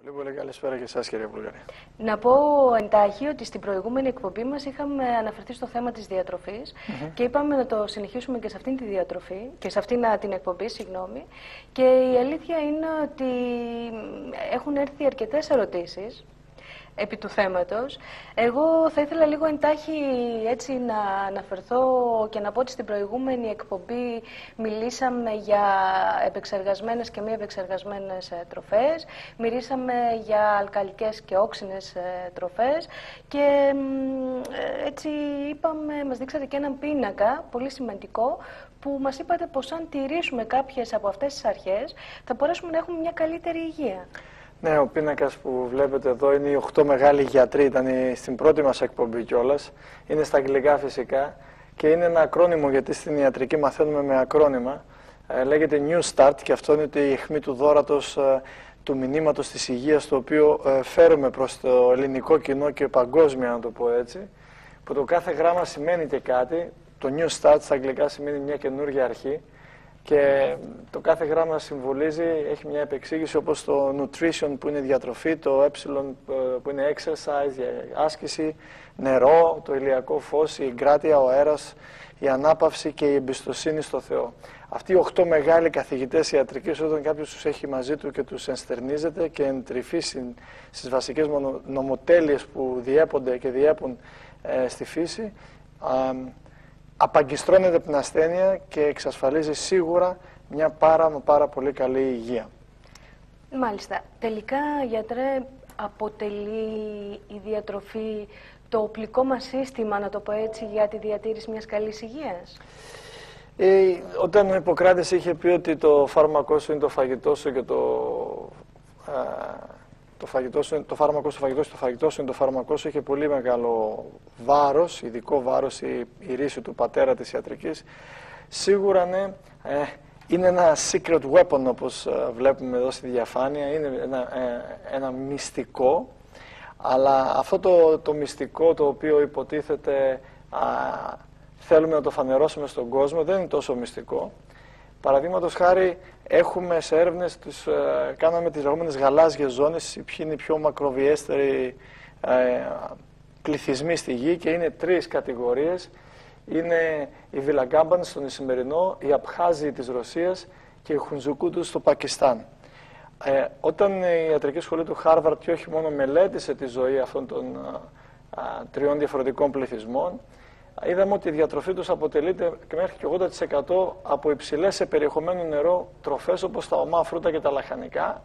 Πολύ καλησπέρα και εσάς, κυρία Βουλγαρή. Να πω εντάχει ότι στην προηγούμενη εκπομπή μας είχαμε αναφερθεί στο θέμα της διατροφής και είπαμε να το συνεχίσουμε και σε αυτήν τη διατροφή και σε αυτήν την εκπομπή, συγγνώμη. Και η αλήθεια είναι ότι έχουν έρθει αρκετές ερωτήσεις επί του θέματος. Εγώ θα ήθελα λίγο εντάχει έτσι να αναφερθώ και να πω ότι στην προηγούμενη εκπομπή μιλήσαμε για επεξεργασμένες και μη επεξεργασμένες τροφές, μιλήσαμε για αλκαλικές και όξινες τροφές και έτσι είπαμε, μας δείξατε και έναν πίνακα πολύ σημαντικό που μας είπατε πως αν τηρήσουμε κάποιες από αυτές τις αρχές θα μπορέσουμε να έχουμε μια καλύτερη υγεία. Ναι, ο πίνακας που βλέπετε εδώ είναι οι 8 μεγάλοι γιατροί, ήταν στην πρώτη μας εκπομπή κιόλας. Είναι στα αγγλικά φυσικά και είναι ένα ακρόνιμο, γιατί στην ιατρική μαθαίνουμε με ακρόνιμα. Λέγεται New Start και αυτό είναι η αιχμή του δώρατος του μηνύματος της υγείας, το οποίο φέρουμε προς το ελληνικό κοινό και παγκόσμια, να το πω έτσι, που το κάθε γράμμα σημαίνει και κάτι. Το New Start στα αγγλικά σημαίνει μια καινούργια αρχή. Και το κάθε γράμμα συμβολίζει, έχει μια επεξήγηση, όπως το nutrition που είναι διατροφή, το ε που είναι exercise, άσκηση, νερό, το ηλιακό φως, η εγκράτεια, ο αέρας, η ανάπαυση και η εμπιστοσύνη στο Θεό. Αυτοί οι 8 μεγάλοι καθηγητές ιατρικής, όταν κάποιος τους έχει μαζί του και τους ενστερνίζεται και εντρυφεί στις βασικές νομοτέλειες που διέπονται και διέπουν στη φύση, απαγκιστρώνεται από την ασθένεια και εξασφαλίζει σίγουρα μια πάρα πολύ καλή υγεία. Μάλιστα. Τελικά, γιατρέ, αποτελεί η διατροφή το οπλικό μας σύστημα, να το πω έτσι, για τη διατήρηση μιας καλής υγείας? Όταν ο Ιπποκράτης είχε πει ότι το φάρμακό σου είναι το φαγητό σου και το φάρμακό σου το φαγητό σου είναι το φάρμακό σου, είχε πολύ μεγάλο βάρος, ειδικό βάρος η ρίση του πατέρα της ιατρικής. Σίγουρα ναι, είναι ένα secret weapon, όπως βλέπουμε εδώ στη διαφάνεια, είναι ένα μυστικό, αλλά αυτό το μυστικό το οποίο υποτίθεται θέλουμε να το φανερώσουμε στον κόσμο δεν είναι τόσο μυστικό. Παραδείγματος χάρη, έχουμε σε έρευνες, κάναμε τις λεγόμενες γαλάζιες ζώνες, ποιοι είναι οι πιο μακροβιέστεροι πληθυσμοί στη γη, και είναι 3 κατηγορίες. Είναι οι Βιλαγκάμπανες στον Ισημερινό, οι Απχάζοι της Ρωσίας και οι Χουνζουκούτους στο Πακιστάν. Όταν η ιατρική σχολή του Χάρβαρτ και όχι μόνο μελέτησε τη ζωή αυτών των 3 διαφορετικών πληθυσμών, είδαμε ότι η διατροφή τους αποτελείται και μέχρι και 80% από υψηλές σε περιεχομένου νερό τροφές, όπως τα ομά φρούτα και τα λαχανικά,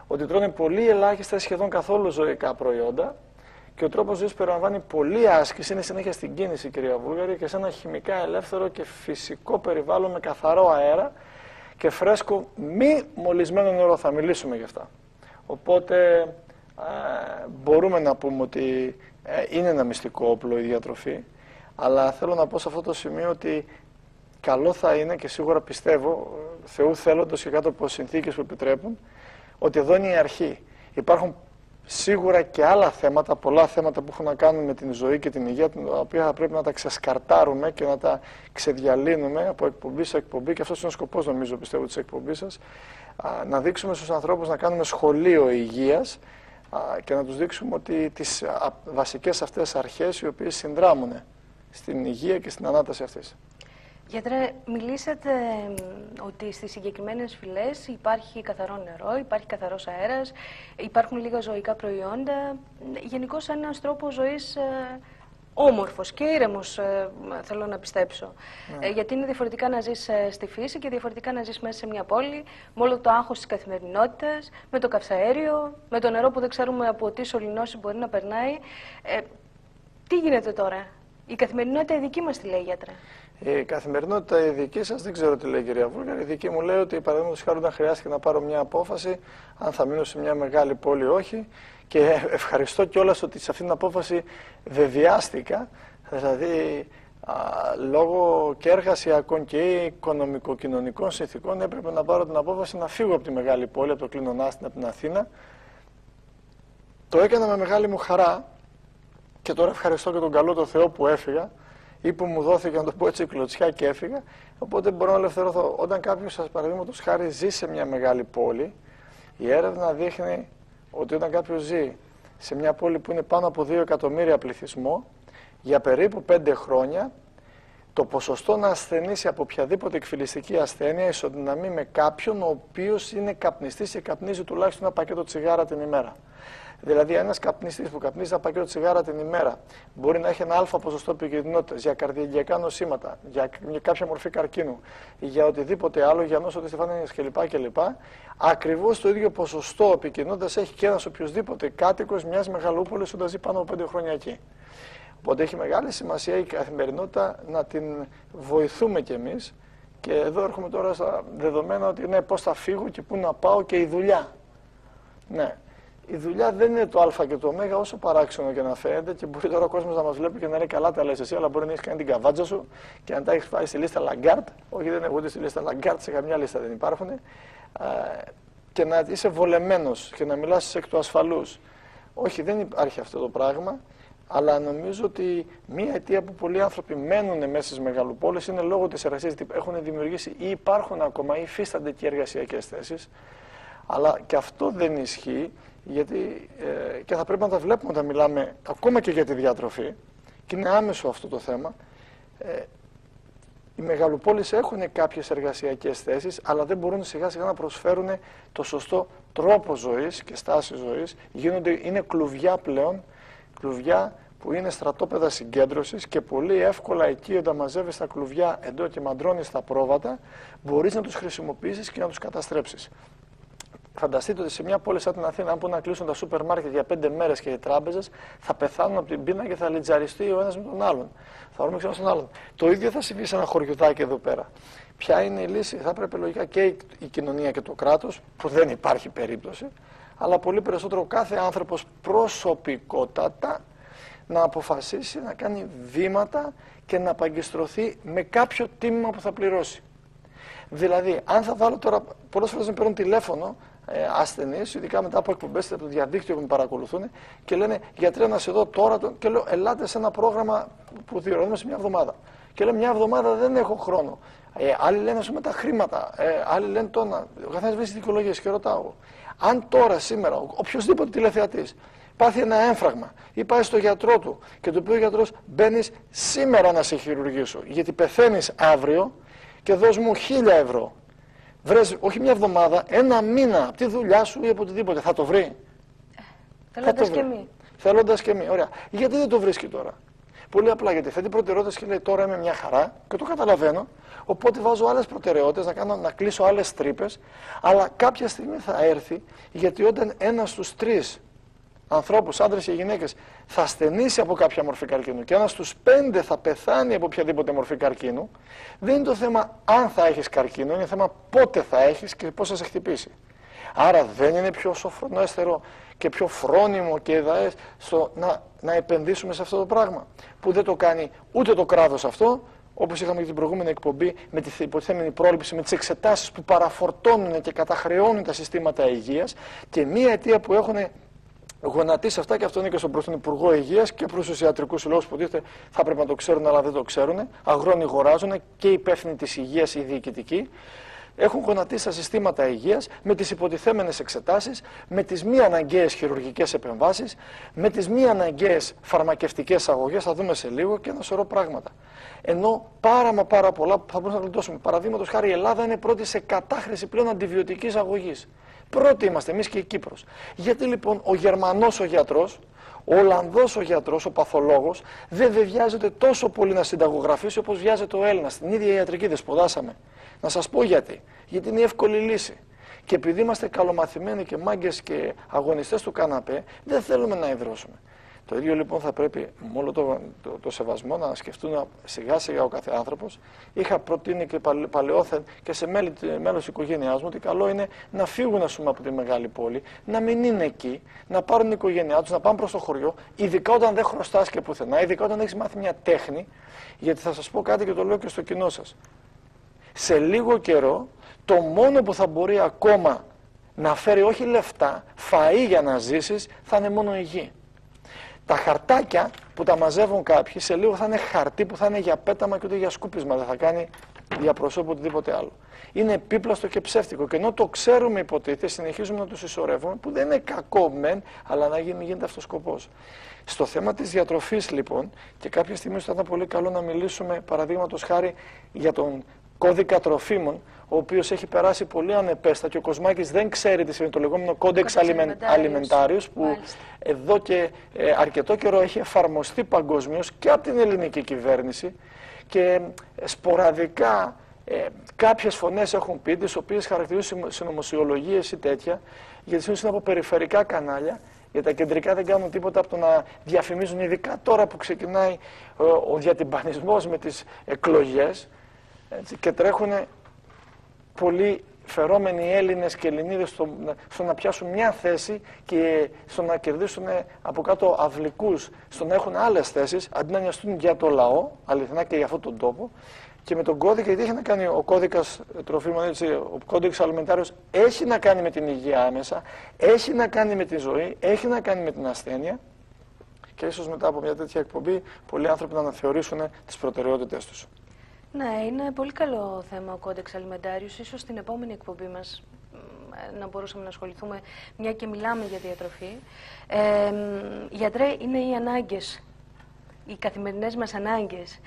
ότι τρώνε πολύ ελάχιστα, σχεδόν καθόλου ζωικά προϊόντα, και ο τρόπος ζωής περιλαμβάνει πολλή άσκηση, είναι συνέχεια στην κίνηση, κυρία Βούλγαρη, και σε ένα χημικά ελεύθερο και φυσικό περιβάλλον με καθαρό αέρα και φρέσκο μη μολυσμένο νερό. Θα μιλήσουμε γι' αυτά. Οπότε μπορούμε να πούμε ότι είναι ένα μυστικό όπλο η διατροφή. Αλλά θέλω να πω σε αυτό το σημείο ότι καλό θα είναι, και σίγουρα πιστεύω, Θεού θέλοντος και κάτω από συνθήκες που επιτρέπουν, ότι εδώ είναι η αρχή. Υπάρχουν σίγουρα και άλλα θέματα, πολλά θέματα που έχουν να κάνουν με την ζωή και την υγεία, τα οποία θα πρέπει να τα ξεσκαρτάρουμε και να τα ξεδιαλύνουμε από εκπομπή σε εκπομπή, και αυτός είναι ο σκοπός, νομίζω, πιστεύω, της εκπομπής σας, να δείξουμε στους ανθρώπους να κάνουμε σχολείο υγείας και να τους δείξουμε ότι τις βασικές αυτές αρχές, οι οποίες συνδράμουν στην υγεία και στην ανάταση αυτής. Γιατρέ, μιλήσατε ότι στις συγκεκριμένες φυλές υπάρχει καθαρό νερό, υπάρχει καθαρός αέρας, υπάρχουν λίγα ζωικά προϊόντα, γενικώς ένας τρόπος ζωής όμορφος και ήρεμος, θέλω να πιστέψω. Γιατί είναι διαφορετικά να ζεις στη φύση και διαφορετικά να ζεις μέσα σε μια πόλη, με όλο το άγχος της καθημερινότητας, με το καυσαέριο, με το νερό που δεν ξέρουμε από τι σωληνώσει μπορεί να περνάει. Τι γίνεται τώρα? Η καθημερινότητα η δική μας τι λέει, γιατρέ? Η καθημερινότητα η δική σας δεν ξέρω τι λέει, κυρία Βούλγαρη. Η δική μου λέει ότι, παραδείγματος χάρη, όταν χρειάστηκε να πάρω μια απόφαση, αν θα μείνω σε μια μεγάλη πόλη ή όχι, και ευχαριστώ κιόλας ότι σε αυτήν την απόφαση βεβαιάστηκα, δηλαδή λόγω και εργασιακών και οικονομικο-κοινωνικών συνθηκών έπρεπε να πάρω την απόφαση να φύγω από τη μεγάλη πόλη, από το Κλινονάστιν, από την Αθήνα. Το έκανα με μεγάλη μου χαρά. Και τώρα ευχαριστώ και τον καλό το Θεό που έφυγα, ή που μου δόθηκε, να το πω έτσι, κλωτσιά και έφυγα. Οπότε μπορώ να ελευθερωθώ. Όταν κάποιος σας, παραδείγματος χάρη, ζει σε μια μεγάλη πόλη, η έρευνα δείχνει ότι όταν κάποιος ζει σε μια πόλη που είναι πάνω από 2 εκατομμύρια πληθυσμό, για περίπου 5 χρόνια, το ποσοστό να ασθενήσει από οποιαδήποτε εκφυλιστική ασθένεια ισοδυναμεί με κάποιον ο οποίος είναι καπνιστής και καπνίζει τουλάχιστον ένα πακέτο τσιγάρα την ημέρα. Δηλαδή, ένας καπνιστής που καπνίζει ένα πακέτο τσιγάρα την ημέρα μπορεί να έχει ένα αλφα ποσοστό επικινδυνότητας για καρδιαγγειακά νοσήματα, για κάποια μορφή καρκίνου, για οτιδήποτε άλλο, για νόσο της στεφάνιας κλπ. Ακριβώς το ίδιο ποσοστό επικινδυνότητας έχει και ένας οποιοσδήποτε κάτοικος μιας μεγαλούπολης όταν ζει πάνω από 5 χρόνια εκεί. Οπότε έχει μεγάλη σημασία η καθημερινότητα να την βοηθούμε κι εμείς. Και εδώ έρχομαι τώρα στα δεδομένα ότι ναι, πώς θα φύγω και πού να πάω και η δουλειά. Ναι. Η δουλειά δεν είναι το α και το ω, όσο παράξενο και να φαίνεται, και μπορεί τώρα ο κόσμος να μας βλέπει και να λέει καλά τα λες εσύ, αλλά μπορεί να έχεις κάνει την καβάτζα σου και να τα έχεις πάει στη λίστα Λαγκάρτ. Όχι, δεν έχω ούτε στη λίστα Λαγκάρτ, σε καμιά λίστα δεν υπάρχουν. Και να είσαι βολεμένος και να μιλάς εκ του ασφαλούς. Όχι, δεν υπάρχει αυτό το πράγμα. Αλλά νομίζω ότι μία αιτία που πολλοί άνθρωποι μένουν μέσα στις μεγαλοπόλεις είναι λόγω της εργασίας. Έχουν δημιουργήσει ή υπάρχουν ακόμα ή υφίστανται και εργασιακές θέσεις. Αλλά και αυτό δεν ισχύει, γιατί και θα πρέπει να τα βλέπουμε όταν μιλάμε ακόμα και για τη διατροφή, και είναι άμεσο αυτό το θέμα. Οι μεγαλοπόλεις έχουν κάποιες εργασιακές θέσεις, αλλά δεν μπορούν σιγά σιγά να προσφέρουν το σωστό τρόπο ζωής και στάση ζωής. Είναι κλουβιά πλέον, κλουβιά που είναι στρατόπεδα συγκέντρωσης, και πολύ εύκολα εκεί όταν μαζεύεις τα κλουβιά εντό και μαντρώνεις τα πρόβατα, μπορείς να τους χρησιμοποιήσεις και να τους καταστρέψεις. Φανταστείτε ότι σε μια πόλη σαν την Αθήνα, αν πούν να κλείσουν τα σούπερ μάρκετ για 5 μέρες και οι τράπεζες, θα πεθάνουν από την πείνα και θα λιτζαριστεί ο ένας με τον άλλον. Θα βρούμε ξανά στον άλλον. Το ίδιο θα συμβεί σε ένα χωριουδάκι εδώ πέρα. Ποια είναι η λύση? Θα έπρεπε λογικά και η κοινωνία και το κράτος, που δεν υπάρχει περίπτωση, αλλά πολύ περισσότερο κάθε άνθρωπος προσωπικότατα να αποφασίσει να κάνει βήματα και να απαγκιστρωθεί με κάποιο τίμημα που θα πληρώσει. Δηλαδή, αν θα βάλω τώρα, πολλές φορές με παίρνουν τηλέφωνο ασθενείς, ειδικά μετά από εκπομπές από το διαδίκτυο που με παρακολουθούν, και λένε γιατρέ να σε δω τώρα, και λέω ελάτε σε ένα πρόγραμμα που διοργανώνουμε σε μια εβδομάδα. Και λέω μια εβδομάδα δεν έχω χρόνο. Άλλοι λένε με τα χρήματα, άλλοι λένε τόνα. Ο καθένας βρίσκει δικαιολογίες και ρωτάω. Αν τώρα, σήμερα, οποιοδήποτε τηλεθεατής πάθει ένα έμφραγμα ή πάει στο γιατρό του και του πει ο γιατρός μπαίνεις σήμερα να σε χειρουργήσω, γιατί πεθαίνεις αύριο και δώσ' μου 1.000 ευρώ. Βρες, όχι μια εβδομάδα, ένα μήνα από τη δουλειά σου ή από οτιδήποτε. Θα το βρει? Θέλοντας και μη. Θέλοντας και μη. Ωραία. Γιατί δεν το βρίσκει τώρα? Πολύ απλά, γιατί θέτει προτεραιότητες και λέει τώρα είμαι μια χαρά και το καταλαβαίνω. Οπότε βάζω άλλες προτεραιότητες, να κλείσω άλλες τρύπες. Αλλά κάποια στιγμή θα έρθει, γιατί όταν ένας στους 3 ανθρώπους, άντρες και γυναίκες, θα ασθενήσει από κάποια μορφή καρκίνου και ένας στους 5 θα πεθάνει από οποιαδήποτε μορφή καρκίνου, δεν είναι το θέμα αν θα έχεις καρκίνο, είναι θέμα πότε θα έχεις και πώς θα σε χτυπήσει. Άρα δεν είναι πιο σοφρονέστερο και πιο φρόνιμο και εδαές να επενδύσουμε σε αυτό το πράγμα, που δεν το κάνει ούτε το κράτος αυτό, όπως είχαμε και την προηγούμενη εκπομπή με τη υποτιθέμενη πρόληψη, με τις εξετάσεις που παραφορτώνουν και καταχρεώνουν τα συστήματα υγείας, και μία αιτία που έχουν γονατίσει αυτά, και αυτό είναι και στον Πρωθυπουργό Υγείας και προς τους ιατρικούς συλλόγους που θα πρέπει να το ξέρουν αλλά δεν το ξέρουν, αγρόνοι αγοράζουν και οι υπεύθυνοι της υγείας, οι διοικητικοί, έχουν γονατίσει τα συστήματα υγείας με τις υποτιθέμενες εξετάσεις, με τις μη αναγκαίες χειρουργικές επεμβάσεις, με τις μη αναγκαίες φαρμακευτικές αγωγές, θα δούμε σε λίγο, και ένα σωρό πράγματα. Ενώ πάρα πολλά που θα μπορούσαμε να γλιτώσουμε. Παραδείγματος χάρη, η Ελλάδα είναι πρώτη σε κατάχρηση πλέον αντιβιωτικής αγωγής. Πρώτοι είμαστε εμείς και η Κύπρος. Γιατί λοιπόν ο Γερμανός ο γιατρός, ο Ολλανδός ο γιατρός, ο παθολόγος, δεν βιάζεται τόσο πολύ να συνταγογραφήσει όπως βιάζεται ο Έλληνας? Στην ίδια ιατρική δεν σπουδάσαμε? Να σας πω γιατί. Γιατί είναι η εύκολη λύση. Και επειδή είμαστε καλομαθημένοι και μάγκες και αγωνιστές του καναπέ, δεν θέλουμε να ιδρώσουμε. Το ίδιο λοιπόν θα πρέπει με όλο το σεβασμό να σκεφτούν σιγά σιγά ο κάθε άνθρωπος. Είχα προτείνει και παλαιόθεν και σε μέλος της οικογένειάς μου ότι καλό είναι να φύγουν από τη μεγάλη πόλη, να μην είναι εκεί, να πάρουν την οικογένειά τους, να πάνε προς το χωριό, ειδικά όταν δεν χρωστάς και πουθενά, ειδικά όταν έχεις μάθει μια τέχνη, γιατί θα σας πω κάτι και το λέω και στο κοινό σας. Σε λίγο καιρό το μόνο που θα μπορεί ακόμα να φέρει όχι λεφτά, φαΐ για να ζήσεις, θα είναι μόνο η γη. Τα χαρτάκια που τα μαζεύουν κάποιοι σε λίγο θα είναι χαρτί που θα είναι για πέταμα και ούτε για σκούπισμα, δεν θα κάνει διαπροσώπου οτιδήποτε άλλο. Είναι επίπλαστο και ψεύτικο. Και ενώ το ξέρουμε, υποτίθεται, συνεχίζουμε να το συσσωρεύουμε, που δεν είναι κακό μεν, αλλά να γίνεται αυτός σκοπός. Στο θέμα της διατροφής, λοιπόν, και κάποια στιγμή θα ήταν πολύ καλό να μιλήσουμε, παραδείγματος χάρη, για τον κώδικα τροφίμων, ο οποίος έχει περάσει πολύ ανεπέστα και ο Κοσμάκης δεν ξέρει τι σημαίνει το λεγόμενο κόντεξ αλιμεντάριους, που εδώ και αρκετό καιρό έχει εφαρμοστεί παγκοσμίως και από την ελληνική κυβέρνηση και σποραδικά κάποιες φωνές έχουν πει, τις οποίες χαρακτηρίζουν συνωμοσιολογίες ή τέτοια, γιατί είναι από περιφερικά κανάλια, γιατί τα κεντρικά δεν κάνουν τίποτα από το να διαφημίζουν, ειδικά τώρα που ξεκινάει ο διατυμπανισμός με τις εκλογές, έτσι, και τρέχουν πολλοί φερόμενοι Έλληνες και Ελληνίδες στο να πιάσουν μια θέση και στο να κερδίσουν από κάτω αυλικούς, στο να έχουν άλλες θέσεις, αντί να νοιαστούν για το λαό, αληθινά, και για αυτόν τον τόπο. Και με τον κώδικα, γιατί έχει να κάνει ο κώδικας τροφίμων, έτσι, ο κώδικας αλιμεντάριος, έχει να κάνει με την υγεία άμεσα, έχει να κάνει με τη ζωή, έχει να κάνει με την ασθένεια, και ίσως μετά από μια τέτοια εκπομπή πολλοί άνθρωποι να αναθεωρήσουν τις προτεραιότητες τους. Ναι, είναι πολύ καλό θέμα ο κώδικας αλιμεντάριους. Ίσως στην επόμενη εκπομπή μας να μπορούσαμε να ασχοληθούμε, μια και μιλάμε για διατροφή. Γιατρέ, είναι οι ανάγκες, οι καθημερινές μας ανάγκες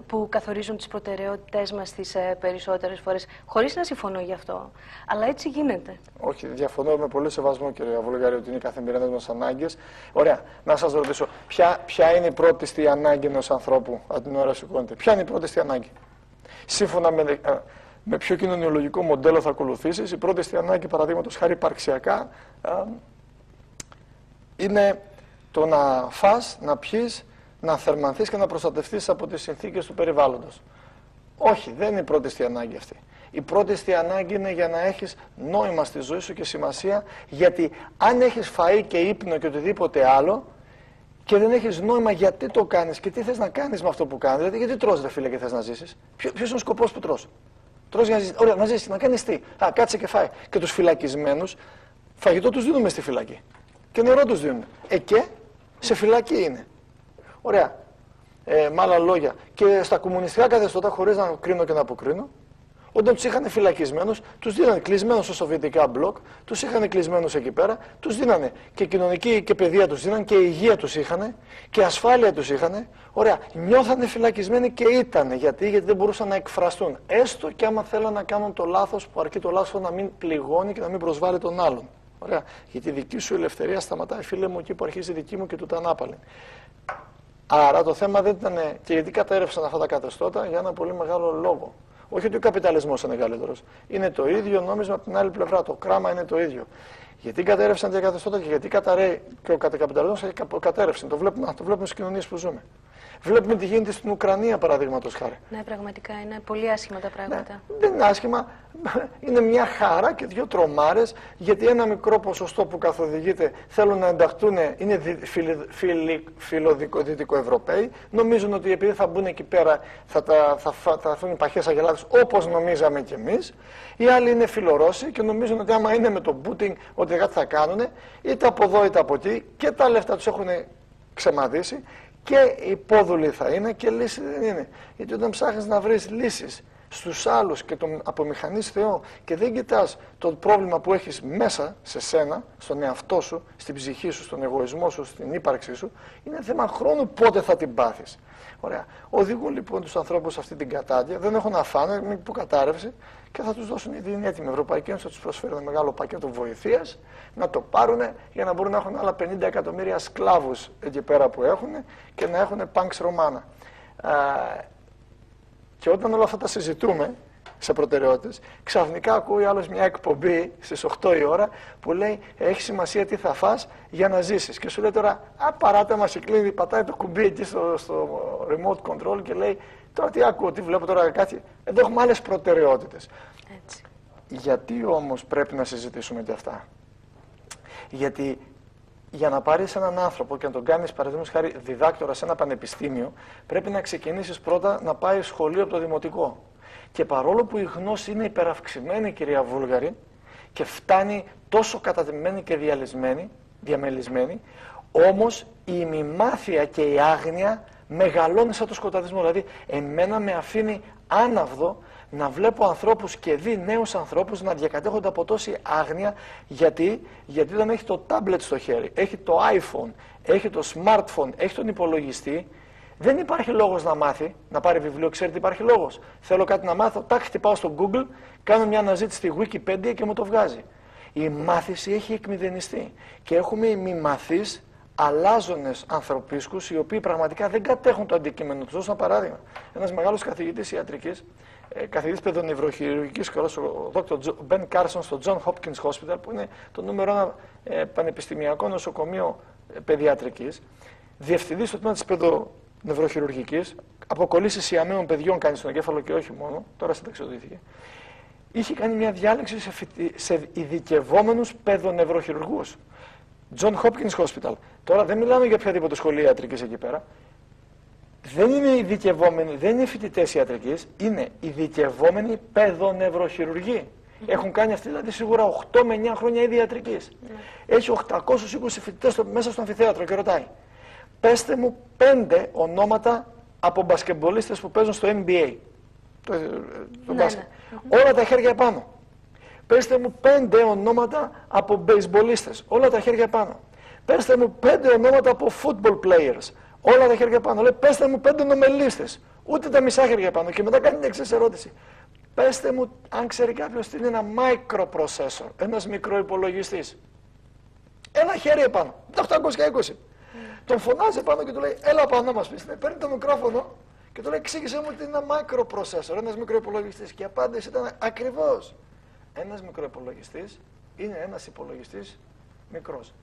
που καθορίζουν τις προτεραιότητές μας τις περισσότερες φορές, χωρίς να συμφωνώ γι' αυτό, αλλά έτσι γίνεται. Όχι, διαφωνώ με πολύ σεβασμό, κύριε Βουλγαρή, ότι είναι οι καθημερινές μας ανάγκες. Ωραία, να σας ρωτήσω, ποια είναι η πρώτη ανάγκη ενός ανθρώπου από την ώρα σηκώνεται? Ποια είναι η πρώτη ανάγκη? Σύμφωνα με ποιο κοινωνιολογικό μοντέλο θα ακολουθήσεις, η πρώτη ανάγκη, παραδείγματος χάρη υπαρξιακά, είναι το να φας, να πιείς, να θερμανθείς και να προστατευτείς από τις συνθήκες του περιβάλλοντος. Όχι, δεν είναι η πρώτη ανάγκη αυτή. Η πρώτη ανάγκη είναι για να έχεις νόημα στη ζωή σου και σημασία, γιατί αν έχεις φαΐ και ύπνο και οτιδήποτε άλλο και δεν έχεις νόημα γιατί το κάνεις και τι θες να κάνεις με αυτό που κάνεις, δηλαδή γιατί τρως, ρε φίλε, και θες να ζήσεις? Ποιος είναι ο σκοπός που τρως? Τρως για να ζήσεις. Ωραία, να ζήσεις, να κάνεις τι? Κάτσε και φάει. Και τους φυλακισμένους φαγητό τους δίνουμε στη φυλακή και νερό τους δίνουμε. Και σε φυλακή είναι. Ωραία. Με άλλα λόγια, και στα κομμουνιστικά καθεστώτα, χωρίς να κρίνω και να αποκρίνω, όταν τους είχαν φυλακισμένους, τους δίνανε κλεισμένους στα σοβιετικά μπλοκ, τους είχαν κλεισμένους εκεί πέρα, τους δίνανε και κοινωνική και παιδεία τους δίνανε και υγεία τους είχαν και ασφάλεια τους είχαν. Ωραία. Νιώθανε φυλακισμένοι και ήτανε. Γιατί δεν μπορούσαν να εκφραστούν. Έστω και άμα θέλουν να κάνουν το λάθος, που αρκεί το λάθος να μην πληγώνει και να μην προσβάλλει τον άλλον. Ωραία. Γιατί η δική σου ελευθερία σταματάει, φίλε μου, εκεί που αρχίζει η δική μου και του τανάπαλη. Άρα το θέμα δεν ήταν και γιατί κατέρευσαν αυτά τα καθεστώτα, για ένα πολύ μεγάλο λόγο. Όχι ότι ο καπιταλισμός είναι καλύτερος. Είναι το ίδιο νόμισμα από την άλλη πλευρά. Το κράμα είναι το ίδιο. Γιατί κατέρευσαν τα καθεστώτα και γιατί καταραίει και ο καπιταλισμός κατέρευσε. Το βλέπουμε στις κοινωνίες που ζούμε. Βλέπουμε τι γίνεται στην Ουκρανία, παραδείγματος χάρη. Ναι, πραγματικά είναι πολύ άσχημα τα πράγματα. Ναι, δεν είναι άσχημα. Είναι μια χαρά και δύο τρομάρες, γιατί ένα μικρό ποσοστό που καθοδηγείται θέλουν να ενταχθούν, είναι φιλοδυτικοευρωπαίοι. Νομίζουν ότι επειδή θα μπουν εκεί πέρα θα έρθουν οι παχές αγελάδες, όπως νομίζαμε κι εμείς. Οι άλλοι είναι φιλορώσοι και νομίζουν ότι άμα είναι με τον Πούτιν, ότι κάτι θα κάνουν, είτε από εδώ είτε από εκεί, και τα λεφτά τους έχουν ξεμαδίσει. Και υπόδουλοι θα είναι και λύση δεν είναι. Γιατί όταν ψάχνεις να βρεις λύσεις στους άλλους και τον απομηχανείς Θεό και δεν κοιτάς το πρόβλημα που έχεις μέσα σε σένα, στον εαυτό σου, στην ψυχή σου, στον εγωισμό σου, στην ύπαρξή σου, είναι θέμα χρόνου πότε θα την πάθεις. Ωραία. Οδηγούν λοιπόν τους ανθρώπους σε αυτή την κατάδια, δεν έχουν να φάνε, με υποκατάρρευση, και θα τους δώσουν ήδη έτοιμη. Η Ευρωπαϊκή Ένωση θα τους προσφέρει ένα μεγάλο πακέτο βοηθείας να το πάρουν για να μπορούν να έχουν άλλα 50 εκατομμύρια σκλάβους εκεί πέρα που έχουν και να έχουν Pax Romana. Και όταν όλα αυτά τα συζητούμε σε προτεραιότητες, ξαφνικά ακούει άλλος μια εκπομπή στις 8 η ώρα που λέει έχει σημασία τι θα φας για να ζήσεις. Και σου λέει τώρα, παράτα μας, η κλείνει, πατάει το κουμπί εκεί στο remote control και λέει τώρα τι ακούω, τι βλέπω τώρα κάτι. Εδώ έχουμε άλλες προτεραιότητες. Έτσι. Γιατί όμως πρέπει να συζητήσουμε και αυτά? Γιατί για να πάρεις έναν άνθρωπο και να τον κάνεις, παραδείγματος χάρη, διδάκτορα σε ένα πανεπιστήμιο, πρέπει να ξεκινήσεις πρώτα να πάει σχολείο από το δημοτικό. Και παρόλο που η γνώση είναι υπεραυξημένη, κυρία Βούλγαρη, και φτάνει τόσο κατατιμμένη και διαμελισμένη, όμως η ημιμάθεια και η άγνοια μεγαλώνει σαν το σκοταδισμό. Δηλαδή, εμένα με αφήνει άναυδο να βλέπω ανθρώπους και δει νέους ανθρώπους να διακατέχονται από τόση άγνοια. Γιατί όταν έχει το τάμπλετ στο χέρι, έχει το iPhone, έχει το smartphone, έχει τον υπολογιστή, δεν υπάρχει λόγος να μάθει, να πάρει βιβλίο. Ξέρετε, υπάρχει λόγος. Θέλω κάτι να μάθω, τάκ, χτυπάω στο Google, κάνω μια αναζήτηση στη Wikipedia και μου το βγάζει. Η μάθηση έχει εκμηδενιστεί και έχουμε ημιμαθείς αλάζονες ανθρωπίσκους, οι οποίοι πραγματικά δεν κατέχουν το αντικείμενο τους. Δώσω ένα παράδειγμα. Ένας μεγάλος καθηγητής ιατρικής, καθηγητής παιδονευροχειρουργικής σχολής, ο Dr. Ben Carson στο John Hopkins Hospital, που είναι το νούμερο 1 πανεπιστημιακό νοσοκομείο παιδιατρικής, διευθυντής στο τμήμα της παιδονευροχειρουργικής, αποκολλήσεις ιαμαίων παιδιών κάνει στον εγκέφαλο και όχι μόνο, τώρα συνταξιοδοτήθηκε. Είχε κάνει μια διάλεξη σε ειδικευόμενους παιδονευροχειρουργούς. John Hopkins Hospital. Τώρα δεν μιλάμε για οποιαδήποτε σχολή ιατρικής εκεί πέρα. Δεν είναι ειδικευόμενοι, δεν είναι φοιτητές ιατρικής, είναι ειδικευόμενοι παιδονευροχειρουργοί. Έχουν κάνει αυτοί δηλαδή σίγουρα 8 με 9 χρόνια ήδη ιατρικής. Έχει 820 φοιτητές μέσα στο αμφιθέατρο και ρωτάει, πέστε μου 5 ονόματα από μπασκετμπολίστες που παίζουν στο NBA. Το μπάσκετ. Όλα τα χέρια επάνω. Πέστε μου 5 ονόματα από μπεϊσμπολίστες. Όλα τα χέρια επάνω. Πέστε μου 5 ονόματα από football players. Όλα τα χέρια επάνω. Λέει, πέστε μου 5 νομελίστες. Ούτε τα μισά χέρια επάνω. Και μετά κάνει την εξής ερώτηση. Πέστε μου αν ξέρει κάποιος τι είναι ένα microprocessor. Ένας μικροϋπολογιστής. Ένα χέρι επάνω. 820. Τον φωνάζει επάνω και του λέει, έλα πάνω να μας πεις. Παίρνει το μικρόφωνο και του λέει, εξήγησε μου τι είναι ένα microprocessor. Ένας μικροϋπολογιστής. Και η απάντηση ήταν ακριβώς. Ένας μικροϋπολογιστής είναι ένας υπολογιστής μικρός.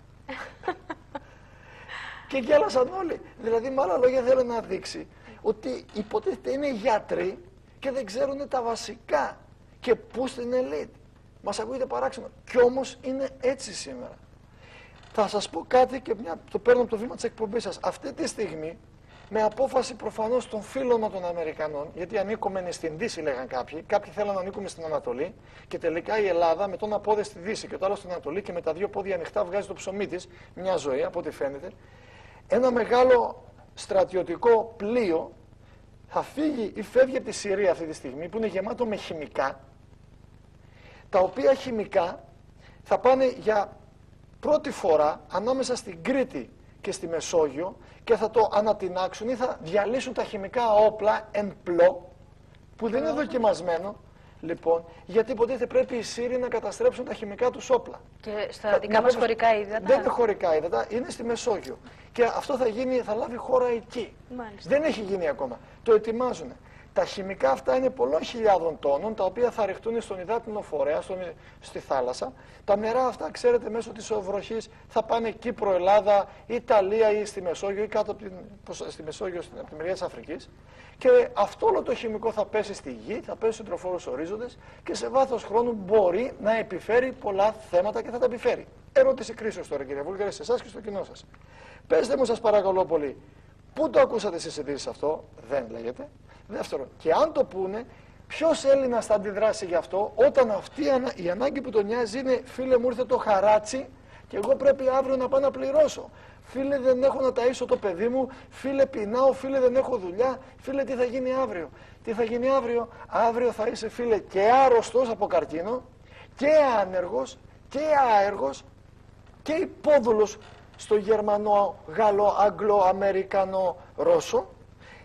Και γέλασαν όλοι. Δηλαδή, με άλλα λόγια, θέλω να δείξει ότι υποτίθεται είναι γιατροί και δεν ξέρουν τα βασικά και πού στην ελίτ. Μας ακούγεται παράξενο. Κι όμως είναι έτσι σήμερα. Θα σας πω κάτι και το παίρνω από το βήμα της εκπομπής σας. Αυτή τη στιγμή, με απόφαση προφανώς των φίλων των Αμερικανών, γιατί ανήκουμε στην Δύση, λέγαν κάποιοι θέλαν να ανήκουμε στην Ανατολή, και τελικά η Ελλάδα με τον ένα πόδι στη Δύση και το άλλο στην Ανατολή και με τα δύο πόδια ανοιχτά βγάζει το ψωμί της, μια ζωή από ό,τι φαίνεται. Ένα μεγάλο στρατιωτικό πλοίο θα φύγει ή φεύγει από τη Συρία αυτή τη στιγμή, που είναι γεμάτο με χημικά, τα οποία χημικά θα πάνε για πρώτη φορά ανάμεσα στην Κρήτη και στη Μεσόγειο και θα το ανατινάξουν ή θα διαλύσουν τα χημικά όπλα εν πλώ, που δεν είναι δοκιμασμένο, λοιπόν, γιατί υποτίθεται πρέπει οι Σύριοι να καταστρέψουν τα χημικά τους όπλα. Και στα δικά μας χωρικά ύδατα. Δεν είναι χωρικά ύδατα, είναι στη Μεσόγειο. Και αυτό θα λάβει χώρα εκεί. Μάλιστα. Δεν έχει γίνει ακόμα. Το ετοιμάζουν. Τα χημικά αυτά είναι πολλών χιλιάδων τόνων, τα οποία θα ρηχτούν στον υδάτινο φορέα, στη θάλασσα. Τα νερά αυτά, ξέρετε, μέσω της βροχής θα πάνε Κύπρο, Ελλάδα, Ιταλία ή στη Μεσόγειο ή κάτω στη Μεσόγειο, από τη μεριά της Αφρικής. Και αυτό όλο το χημικό θα πέσει στη γη, θα πέσει στους υδροφόρους ορίζοντες και σε βάθος χρόνου μπορεί να επιφέρει πολλά θέματα και θα τα επιφέρει. Ερώτηση κρίσεως τώρα, κύριε Βούλγαρε, σε εσάς και στο κοινό σας. Πέστε μου, σας παρακαλώ πολύ, πού το ακούσατε στις ειδήσεις αυτό? Δεν λέγεται. Δεύτερον, και αν το πούνε, ποιος Έλληνας θα αντιδράσει γι' αυτό, όταν αυτή η ανάγκη που τον νοιάζει είναι, φίλε μου, ήρθε το χαράτσι και εγώ πρέπει αύριο να πάω να πληρώσω. Φίλε, δεν έχω να ταΐσω το παιδί μου. Φίλε, πεινάω. Φίλε, δεν έχω δουλειά. Φίλε, τι θα γίνει αύριο? Τι θα γίνει αύριο? Αύριο θα είσαι, φίλε, και άρρωστος από καρκίνο και άνεργος και άεργος και υπόδουλος στο Γερμανό, Γάλλο, Αγγλο, Αμερικανό, Ρώσο,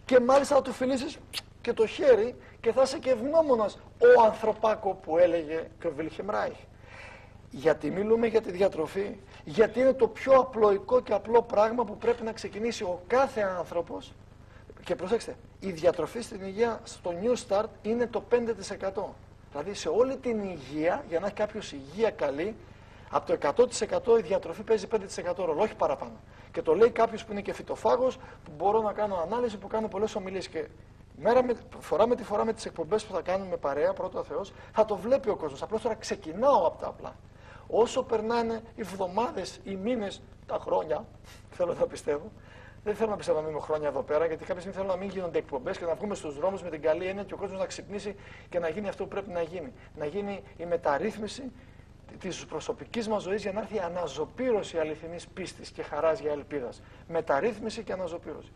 και μάλιστα θα του φιλήσεις και το χέρι και θα είσαι και ευγνώμονας, ο ανθρωπάκο που έλεγε και ο Βίλχεμ Ράιχ. Γιατί μιλούμε για τη διατροφή? Γιατί είναι το πιο απλοϊκό και απλό πράγμα που πρέπει να ξεκινήσει ο κάθε άνθρωπος. Και προσέξτε, η διατροφή στην υγεία στο New Start είναι το 5%. Δηλαδή σε όλη την υγεία, για να έχει κάποιος υγεία καλή, από το 100% η διατροφή παίζει 5% ρόλο, όχι παραπάνω. Και το λέει κάποιος που είναι και φυτοφάγος, που μπορώ να κάνω ανάλυση, που κάνω πολλές ομιλίες. Και φορά με τη φορά με τις εκπομπές που θα κάνουμε παρέα, πρώτο ο Θεός, θα το βλέπει ο κόσμος. Απλώς τώρα ξεκινάω από τα απλά. Όσο περνάνε οι εβδομάδες, οι μήνες, τα χρόνια, θέλω να πιστεύω, δεν θέλω να πιστεύω να μείνω χρόνια εδώ πέρα, γιατί κάποια στιγμή θέλω να μην γίνονται εκπομπές και να βγούμε στους δρόμους με την καλή έννοια και ο κόσμος να ξυπνήσει και να γίνει αυτό που πρέπει να γίνει. Να γίνει η μεταρρύθμιση της προσωπικής μας ζωής για να έρθει η αναζωπήρωση αληθινής πίστης και χαράς για ελπίδας. Μεταρρύθμιση και αναζωπήρωση.